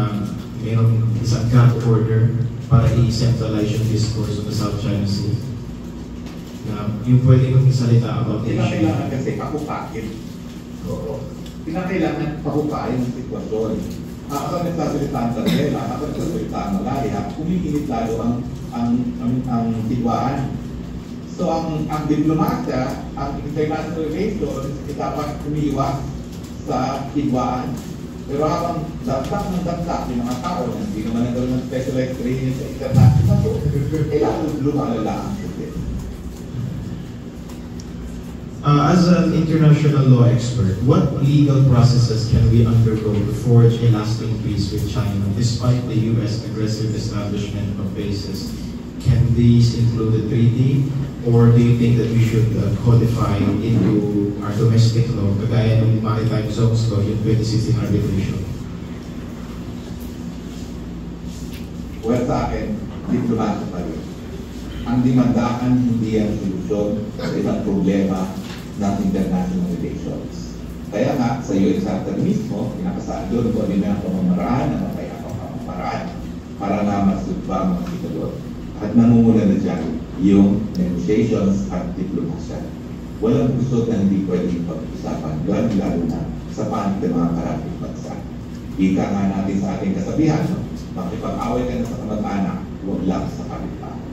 mayroong isang gag order para i-centralize yung discourse of the South China Sea? Na yung pwede kong isalita about the issue. Kinakailangan kasi pakupakin. Kinakailangan pakupakin ang sitwasyon. Ako nagsasalita ang Daniela, ako nagsasalita ang Malaya, umiinit lalo ang sitwaan. So ang diplomasya, ang international relations, dapat umiiwas sa hidwaan. Pero habang dagdag ng dagdag yung mga tao na hindi naman nagkaroon ng specialized training sa international, kailangan lumalala ang system. As an international law expert, what legal processes can we undergo to forge a lasting peace with China despite the U.S. aggressive establishment of bases? Can these include a treaty, or do you think that we should codify into our domestic law, kagaya ng Maritime Zones Law, yung 2016 arbitration? Well, sa akin, diplomasya pa rin. Ang dimandaan hindi ang solusyon sa isang problema ng international relations. Kaya nga, sa UN Charter mismo, pinakasaad doon kung ano ang pamamaraan, ang mapayapang pamamaraan, para na masugba mga sitwasyon. At nangunguna na dyan yung negotiations at diplomasya. Walang gusto na hindi pwedeng pag-usapan, lalo na sa panig ng mga karating bansa. Ika nga natin sa ating kasabihan, makipag-away ka na sa kamag-anak, huwag lang sa kapitbahay.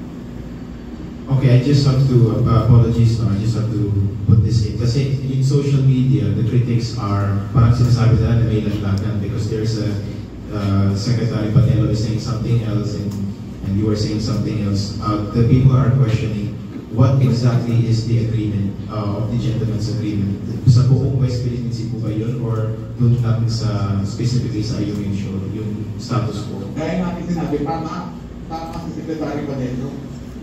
Okay, I just have to, apologies, no? I just have to put this in. Kasi in social media, the critics are, parang sinasabi nila na may laglagan because there's a Secretary Panelo is saying something else and you are saying something else. The people are questioning what exactly is the agreement of the gentleman's agreement. Sa buong West Philippine Sea po ba yun, or doon natin sa specifically sa yung status quo? Kaya natin sinabi, tama si Secretary Panelo.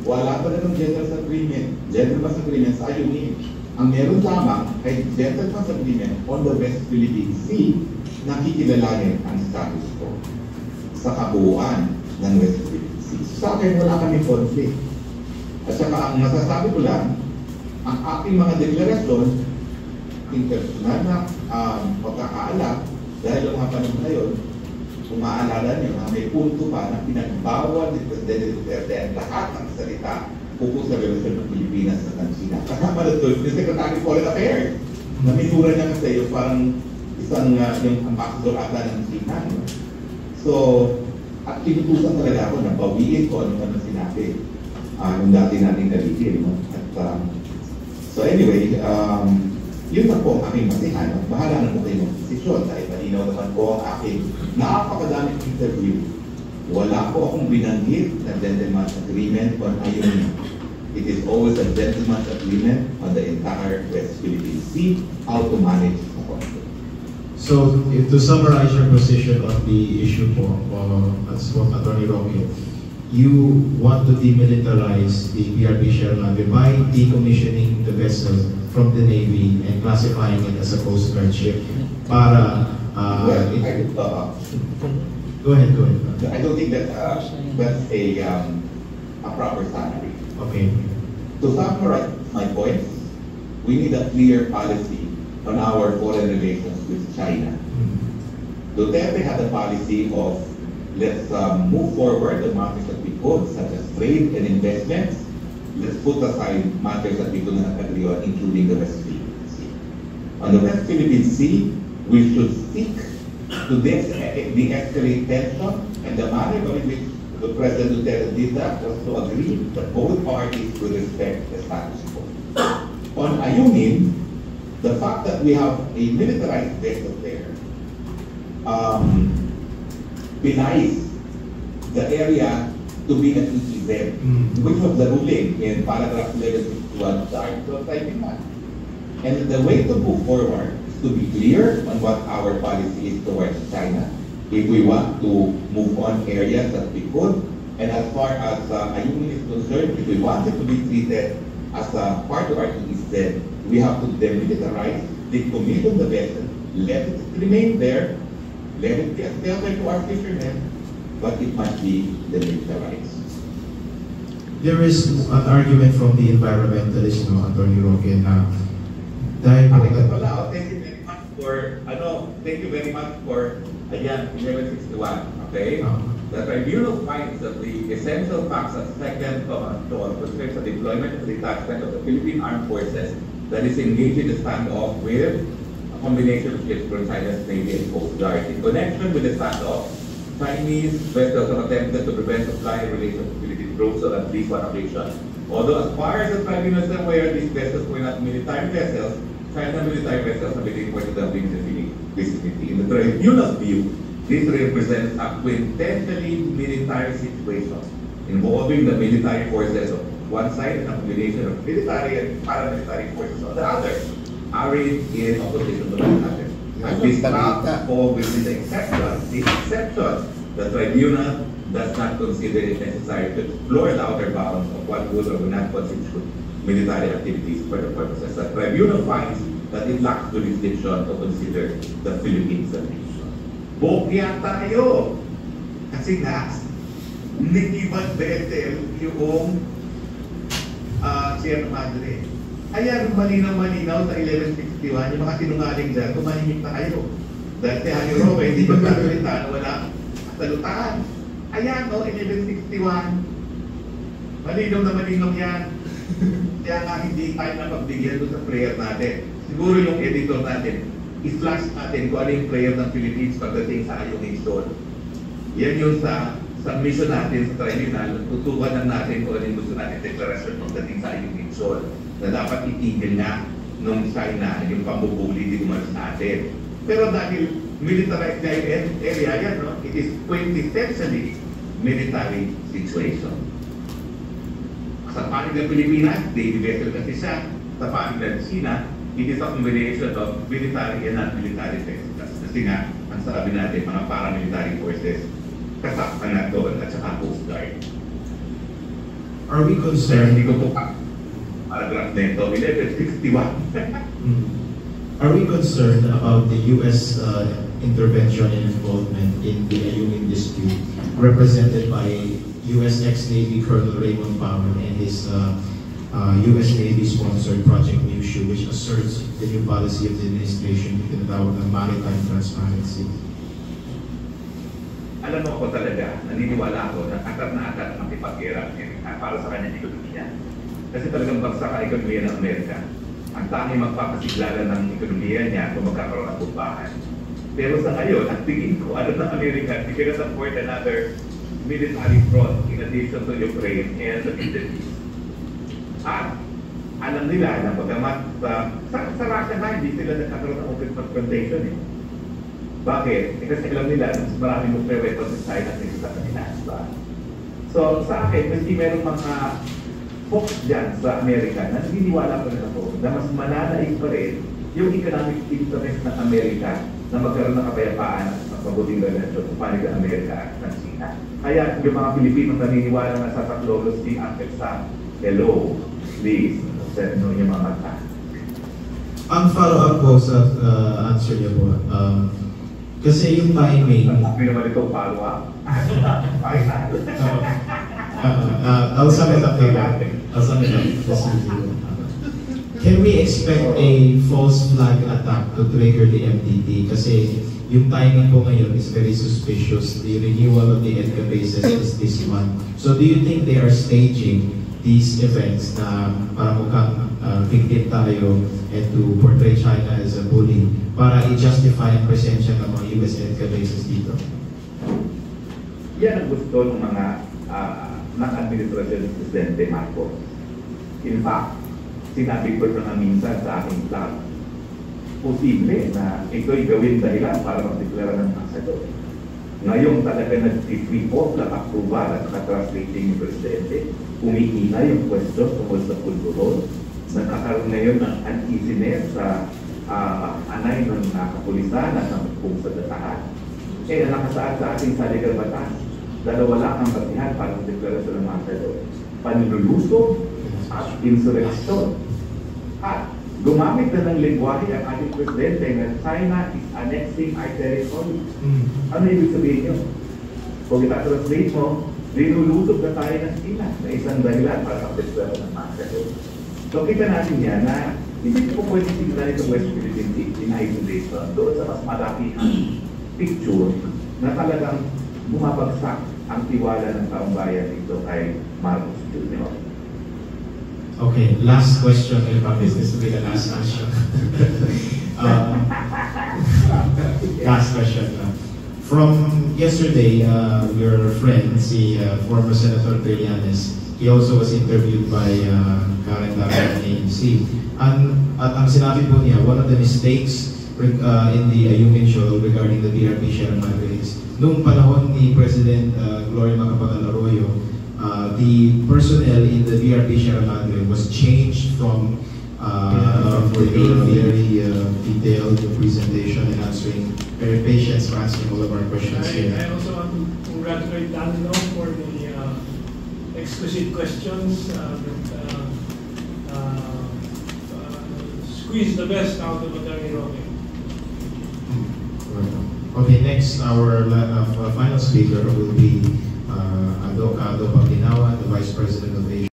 Wala pa na ng gentleman's agreement. Gentleman's agreement sa ayunin. Ang meron lamang ay gentleman's agreement on the West Philippine Sea na kikilalanin ang status quo sa kabuuan ng West Philippine Sea. Sa akin, wala kami conflict. At saka ang masasabi ko lang, ang aking mga deklarasyon, international na pagkakaalam, dahil ang mga panahon na yun, kung maaalala niyo, may punto pa na pinagbawal ni Presidente Duterte ang lahat ng salita ukol sa relasyon ng Pilipinas sa China. Kasama na doon, yung Secretary of Foreign Affairs, na minura niya kasi yung parang isang yung ambassador ata ng China. So, at pinutusan talaga ako na bawiin ko ano sinabi yung dati nating nalipin. So anyway, yun na po ang aking masihan. Bahala na po kayo mag-desisyon dahil malinaw naman po ang aking napakadaming interview. Wala po akong binanggit na gentleman's agreement on ayun. It is always a gentleman's agreement on the entire West Philippine Sea, how to manage the conflict. So, to summarize your position on the issue po, as what Attorney Romeo, you want to demilitarize the PRP Sierra Madre by decommissioning the vessel from the Navy and classifying it as a Coast Guard ship para go ahead. I don't think that that's a proper summary. Okay. To summarize my points, we need a clear policy on our foreign relations with China. Duterte had a policy of let's move forward the matters that we could, such as trade and investments. Let's put aside matters that we could not agree on, including the West Philippine Sea. On the West Philippine Sea, we should seek to de-escalate tension, and the manner in which the President Duterte did that was to agree that both parties would respect the status quo. On Ayungin, the fact that we have a militarized vessel there belies the area to be an EEZ, which was the ruling in paragraph 1161 of the Article of Taiwan. And the way to move forward is to be clear on what our policy is towards China. If we want to move on areas that we could, and as far as Ayungin is concerned, if we want it to be treated as a part of our EEZ, we have to demilitarize, decommission the vessel, let it remain there, let it be a shelter to our fishermen, but it must be demilitarized. There is an argument from the environmentalist, Attorney Roque, na dahil thank you very much for, again, 1161, okay? The tribunal finds that the essential facts of second concerns the deployment and detachment of the Philippine Armed Forces that is engaged in the standoff with a combination of ships from China's Navy and Coast Guard. In connection with the standoff, Chinese vessels have attempted to prevent supply in relation to Philippine troops on at least one occasion. Although as far as the tribunal is aware, these vessels were not military vessels, China military vessels have been reported to have been in the vicinity. In the tribunal's view, this represents a quintessentially military situation involving the military forces of one side and a combination of military and paramilitary forces on the other, arrayed in opposition to one another. And this cannot fall within the exception. The tribunal does not consider it necessary to explore the outer bounds of what would or would not constitute military activities for the purposes. The tribunal finds that it lacks jurisdiction to consider the Philippines a nation. Bokya tayo! Kasi nga, nitibad Bethel yung Sierra Madre. Ayan, malinaw-malinaw sa 1161, yung mga sinungaling dyan, tumanimik na kayo. Dahil si Hanyo Roque, hindi ba sasalita na wala salutaan. Ayan, 1161. Malinaw yan. Kaya nga hindi tayo napagbigyan doon sa prayer natin. Siguro yung editor natin, i-flash natin kung ano yung prayer ng Philippines pagdating sa Ayungin Shoal. Yan yung sa submission natin sa tribunal, tutukan natin kung ano yung gusto natin deklarasyon pagdating sa Ayungin Shoal. Na dapat itigil na nung China yung pambubuli di umalis natin. Pero dahil militarized na yung area yan, no? It is quintessentially military situation. Sa panig ng Pilipinas, Navy vessel kasi siya. Sa panig ng China, it is a combination of military and non-military vessels. Kasi nga, ang sabi natin, mga paramilitary forces, kasama na doon at saka Coast Guard. Are we concerned? Hindi ko po paragraph nito, 1161. Are we concerned about the U.S. Intervention and involvement in the Ayungin dispute, represented by U.S. ex-Navy Colonel Raymond Powell and his U.S. Navy-sponsored Project New Shoe, which asserts the new policy of the administration in the tinatawag ng maritime transparency? Alam mo ako talaga, naniniwala ako na akat ang makipag-era para sa kanyang ekonomiya. Kasi talagang bagsak ang ekonomiya ng Amerika. Ang tanging magpapasiglala ng ekonomiya niya kung magkakaroon ng tumpahan. Pero sa ngayon, ang tingin ko, ano ng Amerika, they cannot support another military front in addition to Ukraine and the Middle East. At alam nila na pagamat sa Russia na hindi sila nagkakaroon ng open confrontation eh. Bakit? Kasi alam nila mas marami nuclear weapons sa China kaysa sa kanila. So sa akin, kasi merong mga folks dyan sa Amerika na naniniwala pa rin ako na mas mananaig pa rin yung economic interest ng Amerika na magkaroon ng kapayapaan at mabuting relasyon upang ng Amerika at ng China. Kaya yung mga Pilipino naniniwala na sa Bacolod Sting Uncle Sam, hello, please, yung mga mata. Ang follow-up po sa answer niya po, kasi yung timing... Hindi naman ito follow-up. I'll sum it up later. Can we expect a false flag attack to trigger the MDT? Kasi yung timing po ngayon is very suspicious. The renewal of the EDCA bases is this month. So do you think they are staging these events na para mukhang victim tayo and to portray China as a bully para i-justify ang presensya ng mga US EDCA bases dito? Yan ang gusto ng mga ng administrasyon ng Presidente Marcos. In fact, sinabi ko na minsan sa aking plan, posible na ito'y gawin dahilan para magdeklara ng masador. Ngayon talaga nag-free off ng approval at nakatranslating ng Presidente, umihina yung question tungkol sa pulburon, nagkakaroon ngayon ng uneasiness sa anay ng kapulisan at ng kung sa datahan. Eh, nakasaad sa ating saligang batas, dalawa lang ang batihan para magdeklarasyon ng masador. Panluluso at insurrection. At gumamit na ng lingwahe ang ating Presidente na China is annexing our territory. Ano ibig sabihin nyo? Kung ita-translate mo, linulusob na tayo ng China na isang dahilan para magdeklarasyon ng masador. So kita natin yan na hindi ko pwede sigla itong West Philippine Sea in isolation doon sa mas malaki picture na talagang bumabagsak ang tiwala ng taong bayan dito kay Marcos Jr. Okay, last question. This will be the last question. Last question. From yesterday, your friend, si former Senator Trillanes, he also was interviewed by Karen Lara ng ANC. At ang sinabi po niya, one of the mistakes in the Ayungin show regarding the BRP Sierra Madre is noong panahon ni President Gloria Macapagal Arroyo, the personnel in the BRP Sierra Madre was changed from a very detailed presentation and answering, very patient for answering all of our questions here. I also want to congratulate Danilo for the exquisite questions that squeeze the best out of Attorney Roque. Okay, next, our final speaker will be Ado Pagdinawa, the Vice President of Asia.